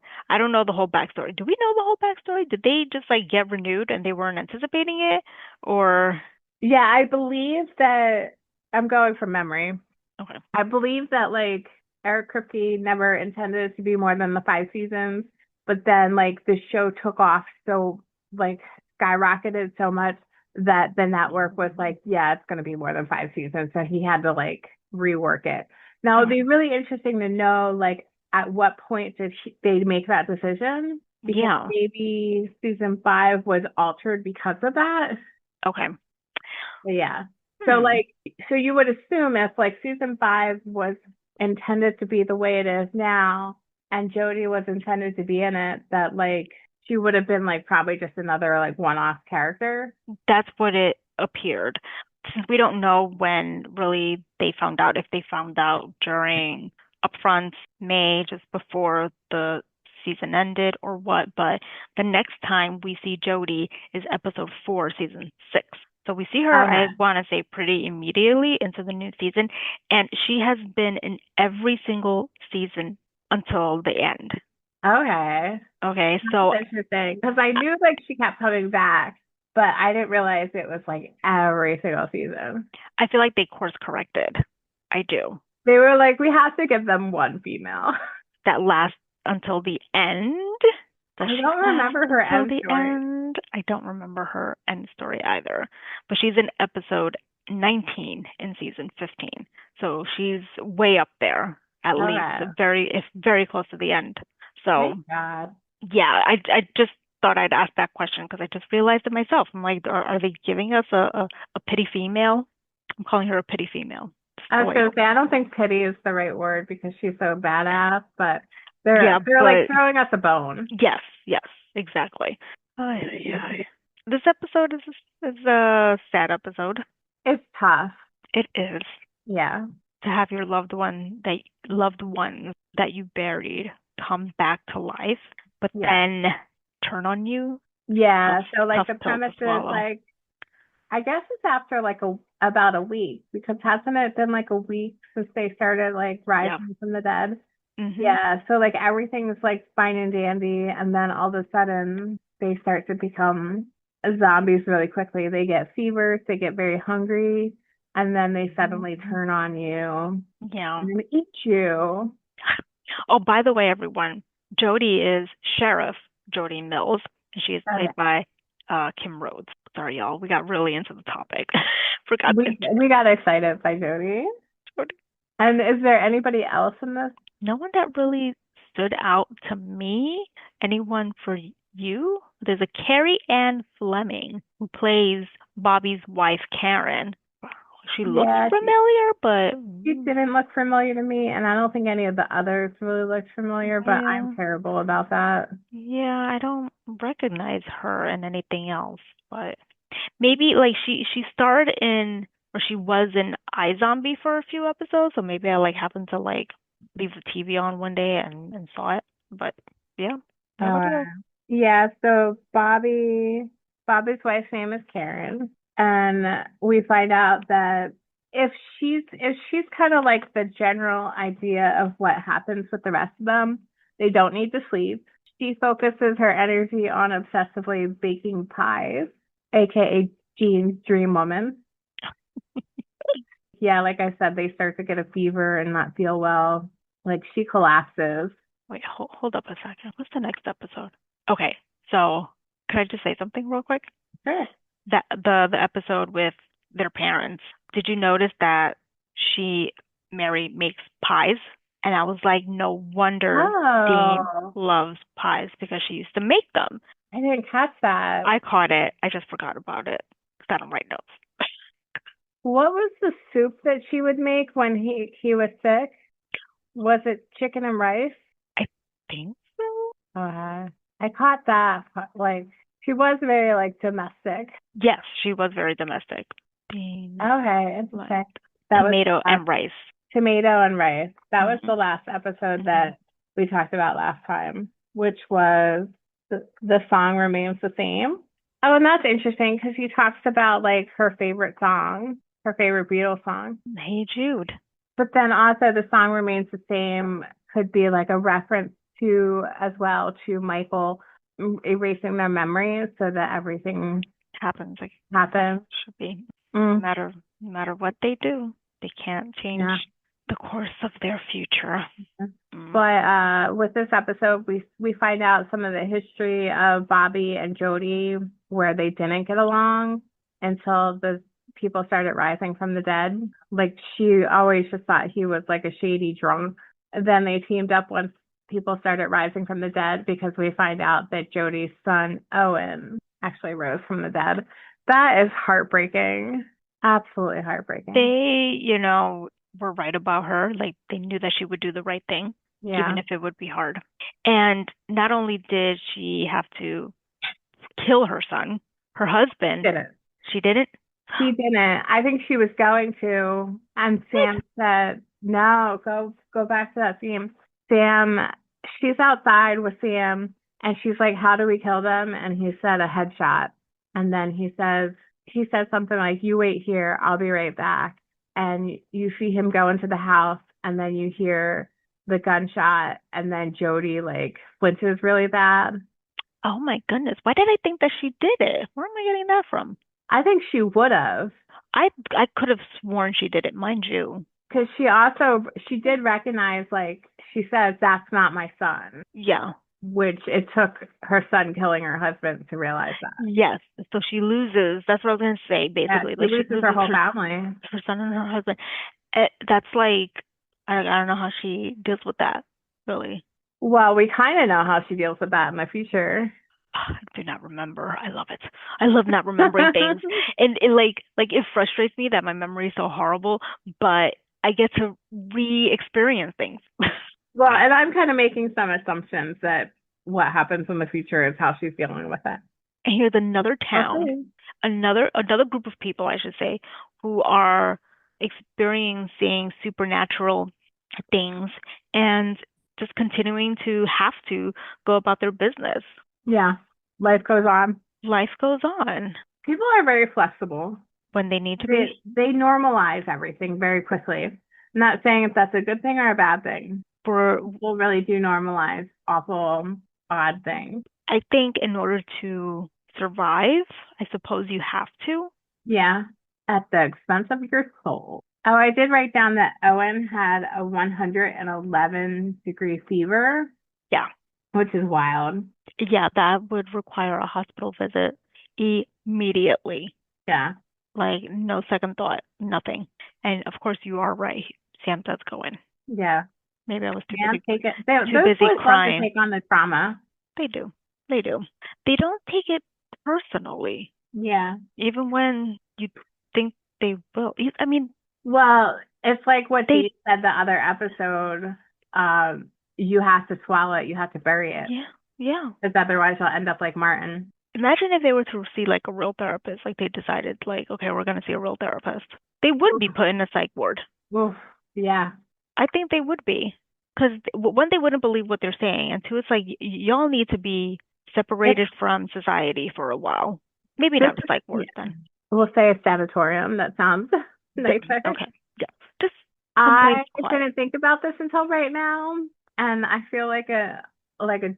Speaker 1: know the whole backstory. Do we know the whole backstory? Did they just like get renewed and they weren't anticipating it, or
Speaker 2: Yeah, I believe that I'm going from memory.
Speaker 1: okay,
Speaker 2: I believe that like Eric Kripke never intended it to be more than the 5 seasons, but then like the show took off so like skyrocketed so much that the network was like, yeah, it's going to be more than 5 seasons, so he had to like rework it. Now it'd
Speaker 1: okay,
Speaker 2: be really interesting to know like at what point did they make that decision because
Speaker 1: yeah,
Speaker 2: maybe season 5 was altered because of that.
Speaker 1: okay.
Speaker 2: But yeah. So
Speaker 1: Hmm.
Speaker 2: like so you would assume if like season 5 was intended to be the way it is now and Jodie was intended to be in it, that like she would have been like probably just another like one-off character.
Speaker 1: That's what it appeared. Since we don't know when really they found out, if they found out during upfront May, just before the season ended or what, but the next time we see Jodie is episode 4, season 6. So we see her, I
Speaker 2: Okay.
Speaker 1: want to say, pretty immediately into the new season, and she has been in every single season until the end.
Speaker 2: Okay.
Speaker 1: Okay, so
Speaker 2: That's interesting. Because I knew like she kept coming back, but I didn't realize it was like every single season.
Speaker 1: I feel like they course corrected. I do.
Speaker 2: They were like, we have to give them one female.
Speaker 1: That lasts until the end. Does
Speaker 2: I
Speaker 1: she
Speaker 2: don't
Speaker 1: last
Speaker 2: remember her
Speaker 1: until
Speaker 2: end
Speaker 1: the
Speaker 2: story.
Speaker 1: end? I don't remember her end story either. But she's in episode 19 in season 15. So she's way up there, at least
Speaker 2: Okay.
Speaker 1: very, if very close to the end. So
Speaker 2: Thank God.
Speaker 1: yeah, I just thought I'd ask that question because I just realized it myself. I'm like, are they giving us a pity female? I'm calling her a pity female.
Speaker 2: I
Speaker 1: The
Speaker 2: was
Speaker 1: way,
Speaker 2: gonna say I don't think pity is the right word because she's so badass, but
Speaker 1: yeah,
Speaker 2: they're like
Speaker 1: but
Speaker 2: throwing us a bone.
Speaker 1: yes, yes, exactly. Ay, ay, ay. This episode is a sad episode.
Speaker 2: It's tough.
Speaker 1: It is
Speaker 2: Yeah.
Speaker 1: to have your loved ones that you buried come back to life, but
Speaker 2: Yeah.
Speaker 1: then turn on you. Tough,
Speaker 2: Yeah. So like
Speaker 1: tough
Speaker 2: the
Speaker 1: pill to
Speaker 2: premise is
Speaker 1: swallow.
Speaker 2: like I guess it's after like about a week because hasn't it been like a week since they started like
Speaker 1: Yeah.
Speaker 2: rising from the dead?
Speaker 1: Mhm.
Speaker 2: Yeah, so like everything's like fine and dandy, and then all of a sudden they start to become zombies really quickly. They get fevers, they get very hungry, and then they suddenly turn on you
Speaker 1: Yeah.
Speaker 2: and then eat you.
Speaker 1: Oh, by the way, everyone, Jody is Sheriff Jody Mills, and she is
Speaker 2: Okay.
Speaker 1: played by Kim Rhodes. Sorry, y'all. We got really into the topic. Forgot to introduce
Speaker 2: We got excited by Jodie.
Speaker 1: Jody.
Speaker 2: And is there anybody else in this?
Speaker 1: No one that really stood out to me. Anyone for you? There's a Carrie Ann Fleming who plays Bobby's wife, Karen. She looks
Speaker 2: Yeah,
Speaker 1: familiar, but
Speaker 2: she didn't look familiar to me, and I don't think any of the others really looked familiar, but I'm
Speaker 1: yeah,
Speaker 2: terrible about that.
Speaker 1: yeah, I don't recognize her in anything else. But maybe like she starred in or she was in iZombie for a few episodes, so maybe I like happened to like leave the TV on one day and saw it. But yeah,
Speaker 2: Uh,
Speaker 1: nobody else.
Speaker 2: yeah, so Bobby's wife's name is Karen, and we find out that if she's kind of like the general idea of what happens with the rest of them, they don't need to sleep. She focuses her energy on obsessively baking pies, aka Jean's dream woman. Yeah, like I said, they start to get a fever and not feel well. Like she collapses.
Speaker 1: Wait, hold up a second. What's the next episode? Okay, so could I just say something real quick?
Speaker 2: Sure.
Speaker 1: That the episode with their parents. Did you notice that she Mary makes pies? And I was like, no wonder Dean
Speaker 2: Oh,
Speaker 1: loves pies because she used to make them.
Speaker 2: I didn't catch that.
Speaker 1: I caught it. I just forgot about it. I don't write notes.
Speaker 2: What was the soup that she would make when he was sick? Was it chicken and rice?
Speaker 1: I think so.
Speaker 2: I caught that. Like she was very like domestic.
Speaker 1: Yes, she was very domestic. Beans,
Speaker 2: Okay,
Speaker 1: like
Speaker 2: interesting. That was
Speaker 1: tomato and rice.
Speaker 2: tomato and rice. That was
Speaker 1: Hmm.
Speaker 2: the last episode that we talked about last time, which was the song remains the same. Oh, and that's interesting because he talks about like her favorite song, her favorite Beatles song.
Speaker 1: Hey Jude.
Speaker 2: But then also the song remains the same could be like a reference to as well to Michael erasing their memories so that everything
Speaker 1: Happens like
Speaker 2: happens.
Speaker 1: should be.
Speaker 2: Mm,
Speaker 1: No matter what they do, they can't change
Speaker 2: yeah.
Speaker 1: the course of their future.
Speaker 2: But
Speaker 1: Mm.
Speaker 2: with this episode, we find out some of the history of Bobby and Jody, where they didn't get along until the people started rising from the dead. Like she always just thought he was like a shady drunk. And then they teamed up once people started rising from the dead because we find out that Jody's son Owen actually rose from the dead. That is heartbreaking. Absolutely heartbreaking.
Speaker 1: They, were right about her. Like they knew that she would do the right thing, even
Speaker 2: Yeah.
Speaker 1: if it would be hard. And not only did she have to kill her son, her husband,
Speaker 2: Did it.
Speaker 1: she didn't.
Speaker 2: She didn't. I think she was going to, and
Speaker 1: What?
Speaker 2: Sam said, "No, go back to that scene." Sam, she's outside with Sam, and she's like, "How do we kill them?" And he said, "A headshot." And then he says something like, "You wait here, I'll be right back." And you see him go into the house, and then you hear the gunshot, and then Jody like flinches really bad.
Speaker 1: Oh my goodness. Why did I think that she did it? Where am I getting that from?
Speaker 2: I think she would have.
Speaker 1: I could have sworn she did it, mind you.
Speaker 2: Because she did recognize, like she says, that's not my son,
Speaker 1: Yeah.
Speaker 2: which it took her son killing her husband to realize that.
Speaker 1: Yes. So she loses. That's what I was gonna say,
Speaker 2: Yeah,
Speaker 1: basically.
Speaker 2: she
Speaker 1: Like she
Speaker 2: loses her
Speaker 1: loses
Speaker 2: whole family.
Speaker 1: her son and her husband. That's like I don't know how she deals with that, really.
Speaker 2: Well, we kind of know how she deals with that in the future.
Speaker 1: I do not remember. I love it. I love not remembering things, and it frustrates me that my memory is so horrible. But I get to re-experience things.
Speaker 2: Well, and I'm kind of making some assumptions that what happens in the future is how she's dealing with it.
Speaker 1: And here's another town,
Speaker 2: Okay.
Speaker 1: another group of people, I should say, who are experiencing supernatural things and just continuing to have to go about their business.
Speaker 2: Yeah, life goes on.
Speaker 1: Life goes on
Speaker 2: People are very flexible.
Speaker 1: when they need to be.
Speaker 2: They normalize everything very quickly. I'm not saying if that's a good thing or a bad thing.
Speaker 1: For
Speaker 2: People really do normalize awful, odd things.
Speaker 1: I think in order to survive, I suppose you have to.
Speaker 2: Yeah, at the expense of your soul. Oh, I did write down that Owen had a 111-degree fever,
Speaker 1: Yeah.
Speaker 2: which is wild.
Speaker 1: Yeah, that would require a hospital visit immediately.
Speaker 2: Yeah,
Speaker 1: Like no second thought, nothing. And of course you are right. Sam does go in.
Speaker 2: yeah.
Speaker 1: Maybe I was too
Speaker 2: Man,
Speaker 1: busy
Speaker 2: take it.
Speaker 1: too
Speaker 2: Those
Speaker 1: busy
Speaker 2: boys love to
Speaker 1: crying.
Speaker 2: take on the trauma.
Speaker 1: They do. They do. They don't take it personally,
Speaker 2: Yeah.
Speaker 1: even when you think they will. I mean,
Speaker 2: Well, it's like what
Speaker 1: they,
Speaker 2: Dee said the other episode. You have to swallow it. You have to bury it,
Speaker 1: yeah, yeah.
Speaker 2: because otherwise you'll end up like Martin.
Speaker 1: Imagine if they were to see like a real therapist, like they decided, like, okay, we're gonna see a real therapist. They would be put in a psych ward.
Speaker 2: Oof. Yeah.
Speaker 1: I think they would be, because one, they wouldn't believe what they're saying, and two, it's like y'all need to be
Speaker 2: It's
Speaker 1: separated from society for a while. Maybe
Speaker 2: this
Speaker 1: not
Speaker 2: is,
Speaker 1: psych
Speaker 2: yeah.
Speaker 1: wards then.
Speaker 2: We'll say a sanatorium. That sounds nicer.
Speaker 1: Okay, yeah, just someplace
Speaker 2: I
Speaker 1: quiet.
Speaker 2: didn't think about this until right now, and I feel like a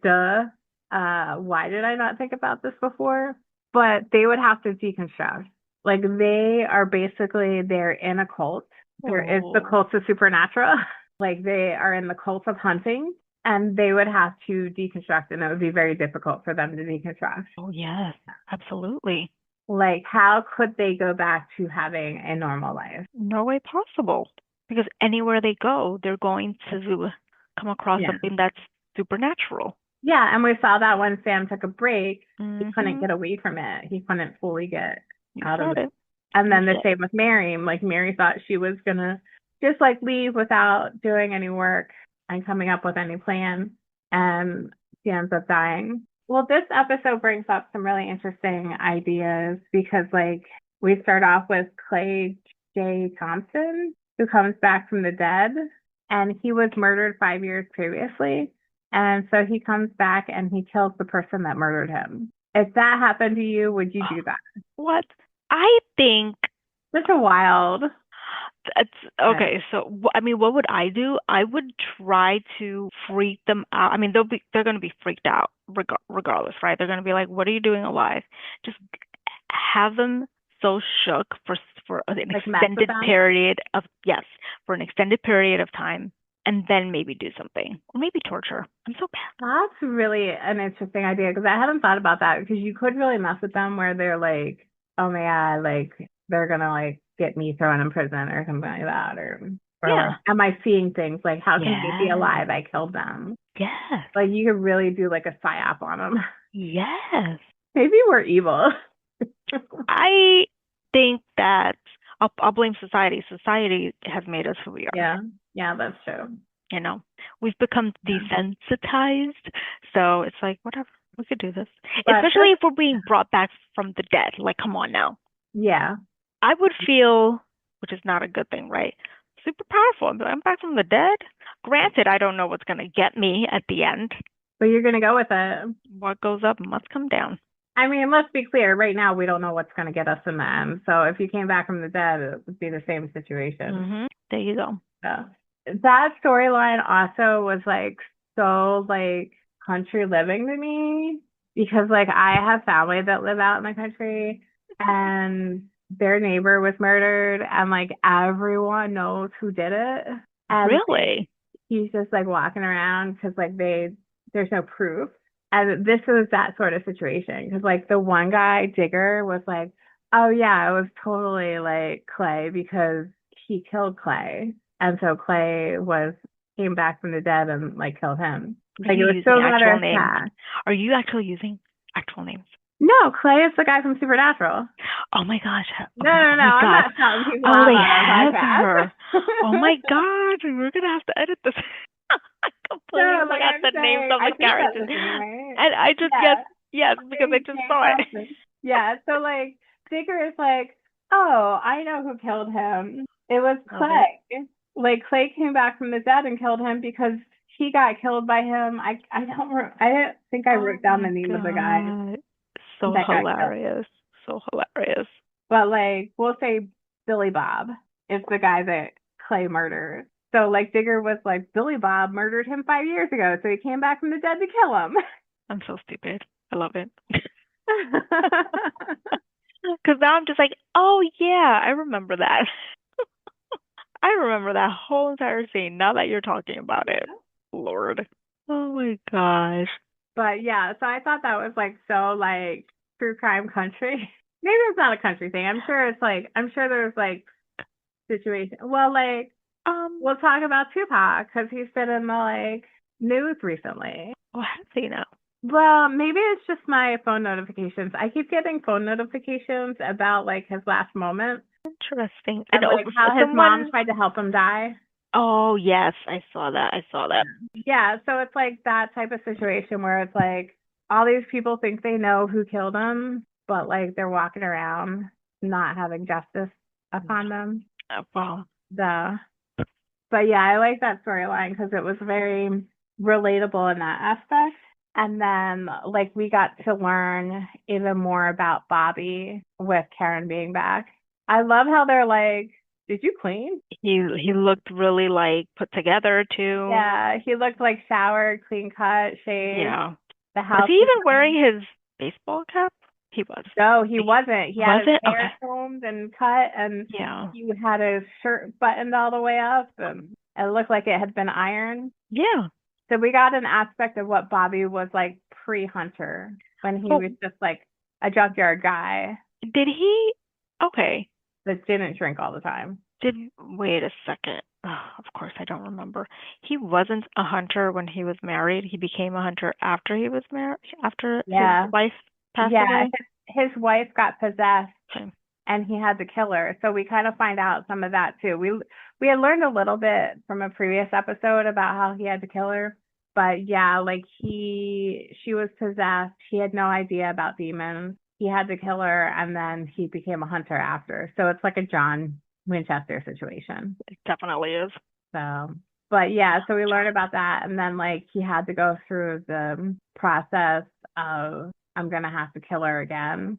Speaker 2: duh. Why did I not think about this before? But they would have to deconstruct. Like they are basically they're in a cult. There is the
Speaker 1: Oh,
Speaker 2: cult of supernatural. Like they are in the cult of hunting, and they would have to deconstruct, and it would be very difficult for them to deconstruct.
Speaker 1: oh yes, absolutely.
Speaker 2: Like how could they go back to having a normal life?
Speaker 1: No way possible. Because anywhere they go, they're going to come across
Speaker 2: Yeah.
Speaker 1: something that's supernatural.
Speaker 2: Yeah, and we saw that when Sam took a break, he couldn't
Speaker 1: Mm-hmm.
Speaker 2: get away from it. He couldn't fully get
Speaker 1: You
Speaker 2: out of
Speaker 1: said
Speaker 2: it.
Speaker 1: it.
Speaker 2: And
Speaker 1: You
Speaker 2: then the
Speaker 1: said,
Speaker 2: same with Mary. Like Mary thought she was gonna just like leave without doing any work and coming up with any plan, and she ends up dying. Well, this episode brings up some really interesting ideas because like we start off with Clay J. Thompson, who comes back from the dead, and he was murdered 5 years previously. And so he comes back and he kills the person that murdered him. If that happened to you, would you do that?
Speaker 1: what? I think
Speaker 2: Such a wild.
Speaker 1: that's okay. So, I mean, what would I do? I would try to freak them out. I mean, they're going to be freaked out regardless, right? They're going to be like, "What are you doing alive?" Just have them so shook for an
Speaker 2: Like mess with
Speaker 1: extended
Speaker 2: them.
Speaker 1: period of yes, for an extended period of time, and then maybe do something, or maybe torture. I'm so bad.
Speaker 2: That's really an interesting idea because I hadn't thought about that because you could really mess with them where they're like, oh my God, like they're gonna like get me thrown in prison or something like that, or like,
Speaker 1: Yeah.
Speaker 2: am I seeing things like how can they be
Speaker 1: Yes.
Speaker 2: alive? I killed them.
Speaker 1: Yes.
Speaker 2: Like you could really do like a psyop on them.
Speaker 1: Yes.
Speaker 2: Maybe we're evil.
Speaker 1: I think that I'll blame society. Society has made us who we are.
Speaker 2: Yeah, yeah, that's true.
Speaker 1: You know, we've become
Speaker 2: Yeah.
Speaker 1: desensitized. So it's like, whatever, we could do this.
Speaker 2: But this,
Speaker 1: Especially if we're being brought back from the dead. Like, come on now.
Speaker 2: yeah,
Speaker 1: I would feel, which is not a good thing, right? Super powerful. I'm back from the dead. Granted, I don't know what's going to get me at the end.
Speaker 2: but you're gonna go with it.
Speaker 1: What goes up must come down.
Speaker 2: I mean, let's be clear. Right now, we don't know what's gonna get us in the end. So if you came back from the dead, it would be the same situation.
Speaker 1: There you go.
Speaker 2: So that storyline also was like so like country living to me because like I have family that live out in the country and their neighbor was murdered and like everyone knows who did it. And
Speaker 1: Really?
Speaker 2: he's just like walking around because like there's no proof. And this is that sort of situation because like the one guy, Digger, was like, oh yeah, it was totally like Clay because he killed Clay. And so Clay was came back from the dead and like killed him.
Speaker 1: Are
Speaker 2: Like
Speaker 1: you
Speaker 2: it was
Speaker 1: using
Speaker 2: so matter
Speaker 1: actual
Speaker 2: of
Speaker 1: names?
Speaker 2: fact.
Speaker 1: Are you actually using actual names?
Speaker 2: No, Clay is the guy from Supernatural.
Speaker 1: Oh my gosh.
Speaker 2: No, no,
Speaker 1: Oh
Speaker 2: no.
Speaker 1: my
Speaker 2: I'm
Speaker 1: gosh.
Speaker 2: not shouting people
Speaker 1: Oh
Speaker 2: out
Speaker 1: wait,
Speaker 2: on our
Speaker 1: Heather. Oh my
Speaker 2: podcast.
Speaker 1: god. We're gonna have to edit this. I completely
Speaker 2: No, like
Speaker 1: forgot
Speaker 2: I'm
Speaker 1: the names
Speaker 2: saying,
Speaker 1: of
Speaker 2: I
Speaker 1: the
Speaker 2: think that's
Speaker 1: characters.
Speaker 2: his name, right?
Speaker 1: And I just, yes,
Speaker 2: Yeah.
Speaker 1: yes, because I
Speaker 2: Clay
Speaker 1: just
Speaker 2: J.
Speaker 1: saw it.
Speaker 2: Thompson. Yeah, so like Digger is like, oh, I know who killed him. It was
Speaker 1: Love it.
Speaker 2: Clay. Like Clay came back from the dead and killed him because he got killed by him. I didn't think I
Speaker 1: Oh
Speaker 2: wrote down the
Speaker 1: my
Speaker 2: name of the guy
Speaker 1: god. So
Speaker 2: that got killed.
Speaker 1: hilarious. So hilarious.
Speaker 2: But like we'll say Billy Bob is the guy that Clay murdered. So like Digger was like Billy Bob murdered him 5 years ago, so he came back from the dead to kill him.
Speaker 1: I'm so stupid. I love it. Because now I'm just like, oh yeah, I remember that. I remember that whole entire scene now that you're talking about it. Lord. Oh my gosh.
Speaker 2: But yeah, so I thought that was like so like true crime country. Maybe it's not a country thing. I'm sure there's like situation. Well, like
Speaker 1: Um,
Speaker 2: we'll talk about Tupac because he's been in the like news recently.
Speaker 1: what has he now?
Speaker 2: Well, maybe it's just my phone notifications. I keep getting phone notifications about like his last moment
Speaker 1: Interesting. And
Speaker 2: and
Speaker 1: oh,
Speaker 2: like how his mom
Speaker 1: someone.
Speaker 2: tried to help him die.
Speaker 1: Oh yes, I saw that. I saw that.
Speaker 2: Yeah, so it's like that type of situation where it's like all these people think they know who killed him, but like they're walking around not having justice upon them.
Speaker 1: Well,
Speaker 2: The But yeah, I like that storyline because it was very relatable in that aspect. And then like we got to learn even more about Bobby with Karen being back. I love how they're like, "Did you clean?"
Speaker 1: he looked really like put together too.
Speaker 2: Yeah, he looked like showered, clean cut, shaved.
Speaker 1: Yeah.
Speaker 2: The
Speaker 1: Was
Speaker 2: house
Speaker 1: he
Speaker 2: was
Speaker 1: even wearing
Speaker 2: clean.
Speaker 1: his baseball cap? He was.
Speaker 2: No, he wasn't. He had
Speaker 1: Was
Speaker 2: his
Speaker 1: it? Okay.
Speaker 2: hair combed and cut, and
Speaker 1: Yeah.
Speaker 2: he had his shirt buttoned all the way up, and it looked like it had been ironed.
Speaker 1: Yeah.
Speaker 2: So we got an aspect of what Bobby was like pre-Hunter when he
Speaker 1: But
Speaker 2: was just like a junkyard guy
Speaker 1: did he? Okay.
Speaker 2: that didn't drink all the time.
Speaker 1: Did wait a second. Of course, I don't remember. He wasn't a hunter when he was married. He became a hunter after he was married, after his
Speaker 2: Yeah.
Speaker 1: wife passed
Speaker 2: Yeah.
Speaker 1: away.
Speaker 2: His wife got possessed
Speaker 1: Okay.
Speaker 2: and he had to kill her. So we kind of find out some of that too. We had learned a little bit from a previous episode about how he had to kill her. But yeah, like she was possessed. He had no idea about demons. He had to kill her and then he became a hunter after. So it's like a John Winchester situation.
Speaker 1: It definitely is.
Speaker 2: So, but yeah, so we learned about that and then like he had to go through the process of I'm gonna have to kill her again.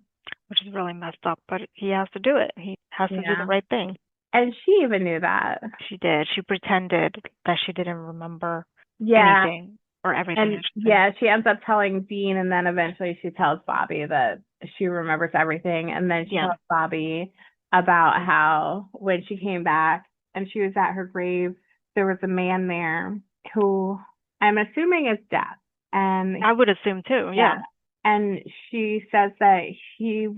Speaker 1: Which is really messed up, but he has to do it. He has to do the
Speaker 2: Yeah.
Speaker 1: right thing.
Speaker 2: And she even knew that.
Speaker 1: She did. She pretended that she didn't remember
Speaker 2: Yeah.
Speaker 1: anything or everything, I
Speaker 2: And
Speaker 1: should say.
Speaker 2: yeah, she ends up telling Dean, and then eventually she tells Bobby that she remembers everything. And then she
Speaker 1: Yeah.
Speaker 2: tells Bobby about how when she came back and she was at her grave, there was a man there who I'm assuming is death. And
Speaker 1: I would assume too.
Speaker 2: yeah,
Speaker 1: Yeah.
Speaker 2: and she says that he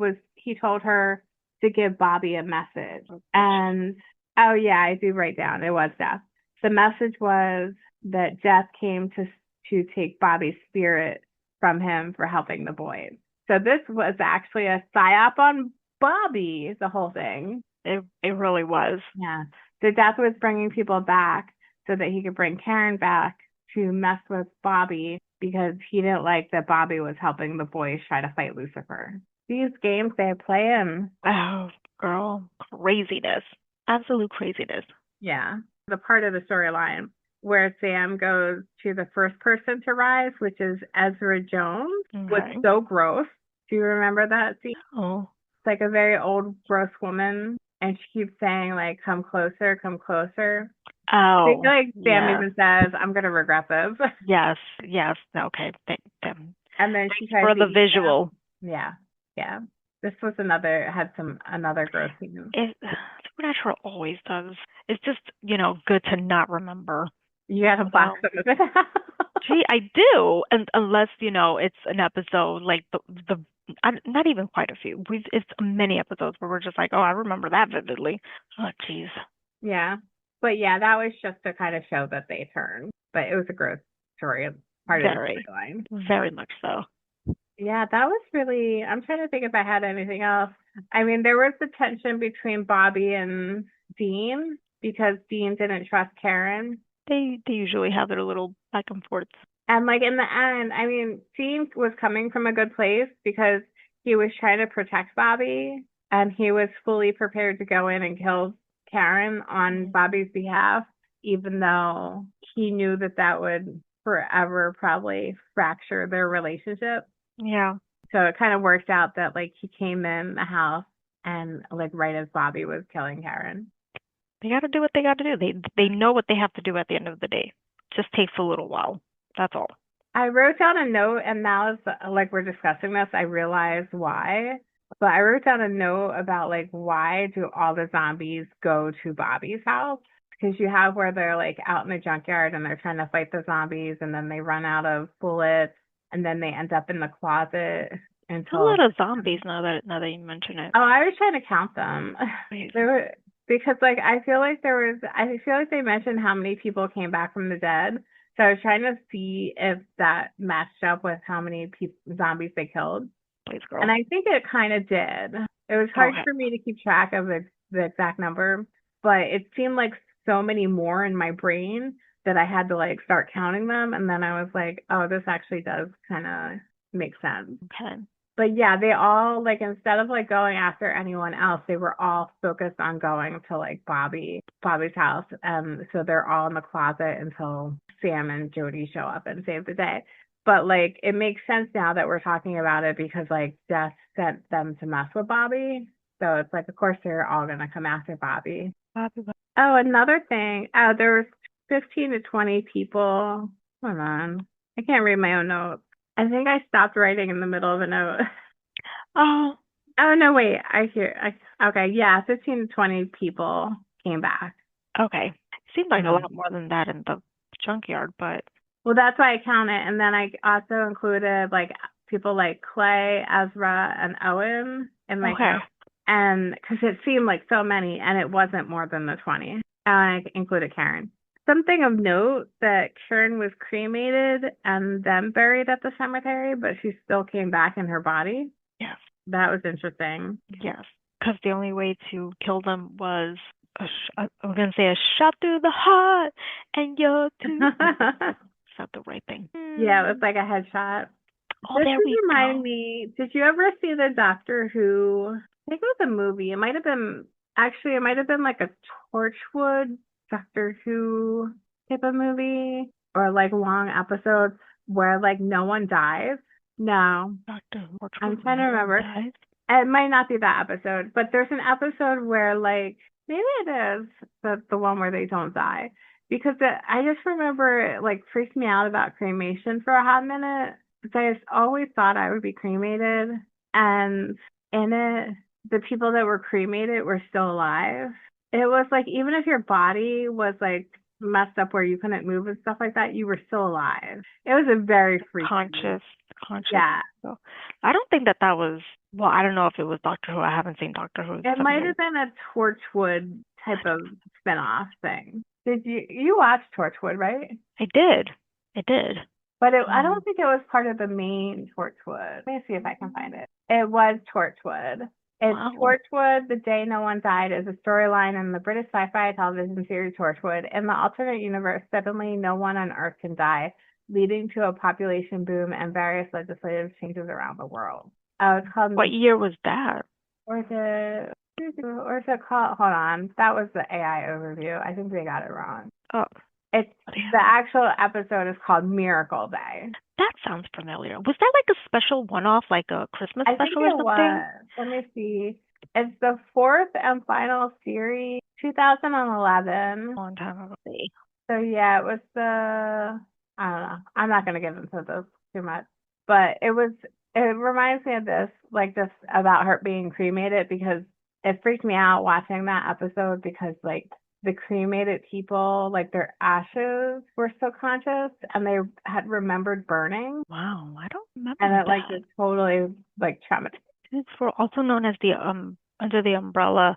Speaker 2: told her to give Bobby a message. And oh yeah, I do write down it was Death. The message was that Death came to take Bobby's spirit from him for helping the boys. So this was actually a psyop on Bobby, the whole thing.
Speaker 1: It really was.
Speaker 2: Yeah. So Death was bringing people back so that he could bring Karen back to mess with Bobby because he didn't like that Bobby was helping the boys try to fight Lucifer. These games they play in.
Speaker 1: Oh, girl, craziness. Absolute craziness.
Speaker 2: Yeah. The part of the storyline where Sam goes to the first person to rise, which is Ezra Jones, was
Speaker 1: Okay.
Speaker 2: so gross. Do you remember that scene?
Speaker 1: Oh.
Speaker 2: It's like a very old, gross woman, and she keeps saying, like, come closer, come closer. I think,
Speaker 1: Oh,
Speaker 2: like, Sam
Speaker 1: yeah.
Speaker 2: even says, I'm going to regret this.
Speaker 1: Yes, yes. Okay.
Speaker 2: And then she tries
Speaker 1: For
Speaker 2: to
Speaker 1: the
Speaker 2: eat
Speaker 1: visual.
Speaker 2: them. Yeah, yeah. This was another gross scene.
Speaker 1: Supernatural always does. It's just, good to not remember.
Speaker 2: You got to block
Speaker 1: Well,
Speaker 2: some of it out.
Speaker 1: gee, I do, and unless it's an episode like not even quite a few. It's many episodes where we're just like, oh, I remember that vividly. Oh, jeez.
Speaker 2: Yeah. But yeah, that was just to kind of show that they turned. But it was a gross story part of the
Speaker 1: Very,
Speaker 2: storyline.
Speaker 1: very much so.
Speaker 2: Yeah, that was really, I'm trying to think if I had anything else. I mean, there was the tension between Bobby and Dean because Dean didn't trust Karen.
Speaker 1: They usually have their little back and forths.
Speaker 2: And like in the end, I mean, Dean was coming from a good place because he was trying to protect Bobby and he was fully prepared to go in and kill Karen on Bobby's behalf, even though he knew that that would forever probably fracture their relationship.
Speaker 1: Yeah,
Speaker 2: So it kind of worked out that like he came in the house and like right as Bobby was killing Karen.
Speaker 1: they got to do what they got to do. They know what they have to do at the end of the day. Just takes a little while. That's all.
Speaker 2: I wrote down a note, and now as like we're discussing this, I realize why. But I wrote down a note about like why do all the zombies go to Bobby's house? Because you have where they're like out in the junkyard and they're trying to fight the zombies, and then they run out of bullets, and then they end up in the closet
Speaker 1: A
Speaker 2: until.
Speaker 1: lot of zombies now that you mention it.
Speaker 2: Oh, I was trying to count them. There
Speaker 1: Crazy.
Speaker 2: were because like I feel like they mentioned how many people came back from the dead. So I was trying to see if that matched up with how many zombies they killed.
Speaker 1: Please,
Speaker 2: And
Speaker 1: girl.
Speaker 2: I think it kind of did. It was hard
Speaker 1: Okay.
Speaker 2: for me to keep track of the exact number, but it seemed like so many more in my brain that I had to like start counting them. And then I was like, oh, this actually does kind of make sense.
Speaker 1: Okay.
Speaker 2: But yeah, they all like instead of like going after anyone else, they were all focused on going to like Bobby's house. So they're all in the closet until Sam and Jody show up and save the day. But like it makes sense now that we're talking about it because like Jess sent them to mess with Bobby. So it's like of course they're all gonna come after Bobby.
Speaker 1: Happy
Speaker 2: Oh, another thing. There was 15 to 20 people. Hold on. I can't read my own notes. I think I stopped writing in the middle of a note.
Speaker 1: Oh,
Speaker 2: Oh no, wait. Okay, yeah, 15 to 20 people came back.
Speaker 1: okay. Seems like a
Speaker 2: Um,
Speaker 1: lot more than that in the junkyard, but
Speaker 2: well, that's why I count it, and then I also included like people like Clay, Ezra, and Owen in my
Speaker 1: okay.
Speaker 2: count, and because it seemed like so many, and it wasn't more than the 20. And I included Karen. Something of note that Karen was cremated and then buried at the cemetery, but she still came back in her body.
Speaker 1: Yes,
Speaker 2: That was interesting.
Speaker 1: yes. Because the only way to kill them was I was gonna say a shot through the heart, and you're too. Is that the right thing?
Speaker 2: Yeah, it was like a headshot.
Speaker 1: Oh,
Speaker 2: This
Speaker 1: there
Speaker 2: is
Speaker 1: we
Speaker 2: reminding
Speaker 1: go.
Speaker 2: me, did you ever see the Doctor Who? I think it was a movie. It might have been, actually, it might have been like a Torchwood Doctor Who type of movie or like long episodes where like no one dies. No,
Speaker 1: Doctor
Speaker 2: I'm
Speaker 1: Horchwood,
Speaker 2: trying to
Speaker 1: no one
Speaker 2: remember.
Speaker 1: dies.
Speaker 2: It might not be that episode, but there's an episode where like maybe it is the one where they don't die because I just remember it like freaked me out about cremation for a hot minute because I just always thought I would be cremated, and in it the people that were cremated were still alive. It was like even if your body was like messed up where you couldn't move and stuff like that, you were still alive. It was a very freaky.
Speaker 1: Conscious.
Speaker 2: Yeah,
Speaker 1: So I don't think that was. Well, I don't know if it was Doctor Who. I haven't seen Doctor Who in
Speaker 2: it
Speaker 1: some
Speaker 2: might
Speaker 1: years.
Speaker 2: have been a Torchwood type of spin-off thing. Did you watch Torchwood, right?
Speaker 1: I did. I did.
Speaker 2: I don't
Speaker 1: Um,
Speaker 2: think it was part of the main Torchwood. Let me see if I can find it. It was Torchwood. It's
Speaker 1: wow.
Speaker 2: Torchwood, The Day No One Died is a storyline in the British sci-fi television series Torchwood. In the alternate universe, suddenly no one on Earth can die, leading to a population boom and various legislative changes around the world. It's called
Speaker 1: What year was that?
Speaker 2: or is it called? Hold on, that was the AI overview. I think they got it wrong.
Speaker 1: Oh,
Speaker 2: It's
Speaker 1: yeah.
Speaker 2: the actual episode is called Miracle Day.
Speaker 1: That sounds familiar. Was that like a special one-off, like a Christmas
Speaker 2: I think
Speaker 1: special or
Speaker 2: it
Speaker 1: something?
Speaker 2: was. Let me see. It's the fourth and final series, 2011.
Speaker 1: Long time ago.
Speaker 2: So yeah, it was the. I don't know. I'm not gonna get into this too much, but it was. It reminds me of this, like this about her being cremated because it freaked me out watching that episode because like the cremated people, like their ashes were still conscious and they had remembered burning,
Speaker 1: Wow, I don't
Speaker 2: and
Speaker 1: remember
Speaker 2: it like
Speaker 1: that.
Speaker 2: just totally like traumatized.
Speaker 1: It's for also known as the under the umbrella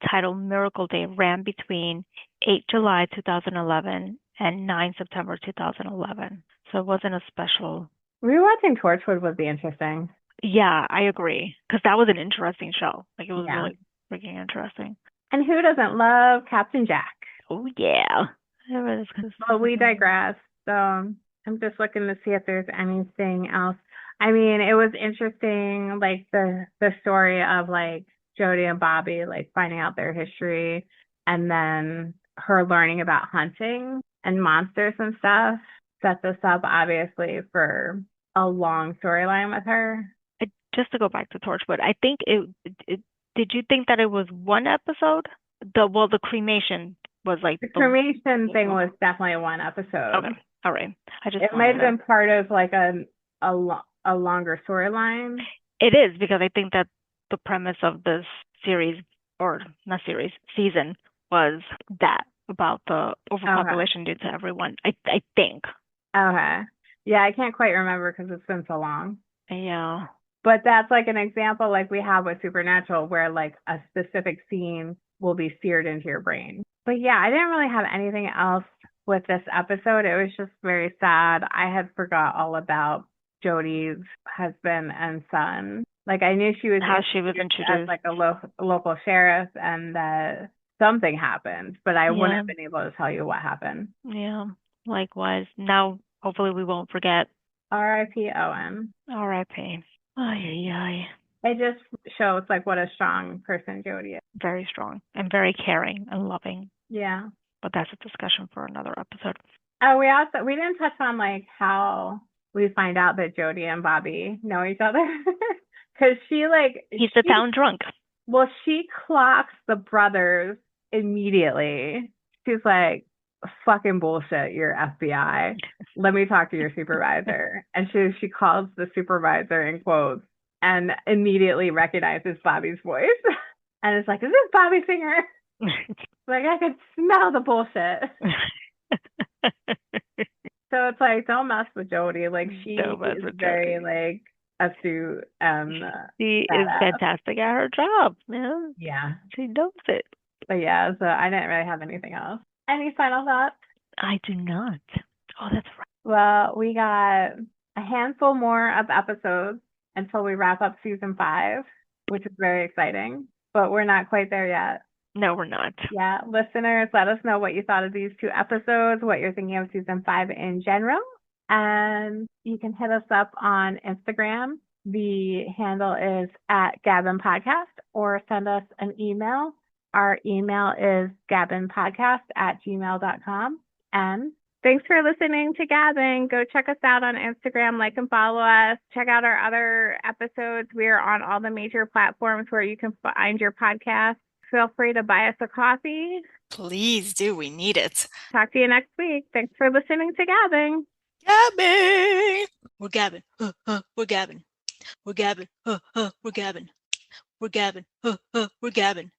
Speaker 1: title Miracle Day ran between 8 July 2011 and 9 September 2011. So it wasn't a special.
Speaker 2: Rewatching Torchwood would be interesting.
Speaker 1: Yeah, I agree. Because that was an interesting show. Like, it was
Speaker 2: Yeah.
Speaker 1: really freaking interesting.
Speaker 2: And who doesn't love Captain Jack?
Speaker 1: Oh, yeah. Yeah, but it's 'cause
Speaker 2: But we digress. So I'm just looking to see if there's anything else. I mean, it was interesting, like the story of like Jodie and Bobby like finding out their history, and then her learning about hunting and monsters and stuff. Set this up obviously for a long storyline with her.
Speaker 1: just to go back to Torchwood, I think it did you think that it was one episode? The cremation was like
Speaker 2: The
Speaker 1: the
Speaker 2: cremation thing was definitely one
Speaker 1: okay.
Speaker 2: episode.
Speaker 1: All right. I just
Speaker 2: It might
Speaker 1: wanted
Speaker 2: have
Speaker 1: to.
Speaker 2: been part of like a longer storyline.
Speaker 1: It is because I think that the premise of this series, or not series, season, was that about the
Speaker 2: Okay.
Speaker 1: overpopulation due to everyone. I think.
Speaker 2: Okay. Yeah, I can't quite remember because it's been so long.
Speaker 1: Yeah.
Speaker 2: But that's like an example like we have with Supernatural where like a specific scene will be seared into your brain. But yeah, I didn't really have anything else with this episode. It was just very sad. I had forgot all about Jodie's husband and son. Like I knew she was
Speaker 1: How she was
Speaker 2: introduced as
Speaker 1: introduced.
Speaker 2: like a local sheriff and that something happened, but I wouldn't
Speaker 1: Yeah.
Speaker 2: have been able to tell you what happened.
Speaker 1: Yeah. Likewise. Now, hopefully, we won't forget.
Speaker 2: R.I.P. Owen.
Speaker 1: R.I.P. Ay, ay, ay.
Speaker 2: It just shows like what a strong person Jodie is.
Speaker 1: Very strong and very caring and loving.
Speaker 2: Yeah.
Speaker 1: But that's a discussion for another episode.
Speaker 2: Oh, we didn't touch on like how we find out that Jodie and Bobby know each other. Cause
Speaker 1: He's the town drunk.
Speaker 2: she clocks the brothers immediately. She's like, fucking bullshit, you're FBI. Let me talk to your supervisor. And she calls the supervisor in quotes and immediately recognizes Bobby's voice. And it's like, is this Bobby Singer? Like I could smell the bullshit. So it's like, don't mess with Jodie. Like she
Speaker 1: Don't mess
Speaker 2: is
Speaker 1: with
Speaker 2: very
Speaker 1: Jody.
Speaker 2: like astute and
Speaker 1: She is
Speaker 2: badass.
Speaker 1: fantastic at her job, man.
Speaker 2: Yeah.
Speaker 1: She knows it.
Speaker 2: But yeah, so I didn't really have anything else. Any final thoughts?
Speaker 1: I do not. Oh, that's right.
Speaker 2: Well, we got a handful more of episodes until we wrap up season 5, which is very exciting, but we're not quite there yet.
Speaker 1: No, we're not.
Speaker 2: Yeah, listeners, let us know what you thought of these 2 episodes, what you're thinking of season 5 in general. And you can hit us up on Instagram. The handle is at GABbin Podcast, or send us an email. Our email is gabbinpodcast@gmail.com. And thanks for listening to GABbin. Go check us out on Instagram, like and follow us. Check out our other episodes. We are on all the major platforms where you can find your podcast. Feel free to buy us a coffee.
Speaker 1: Please do. We need it.
Speaker 2: Talk to you next week. Thanks for listening to GABbin.
Speaker 1: GABbin. We're GABbin. We're GABbin. We're GABbin. We're GABbin. We're GABbin. We're GABbin.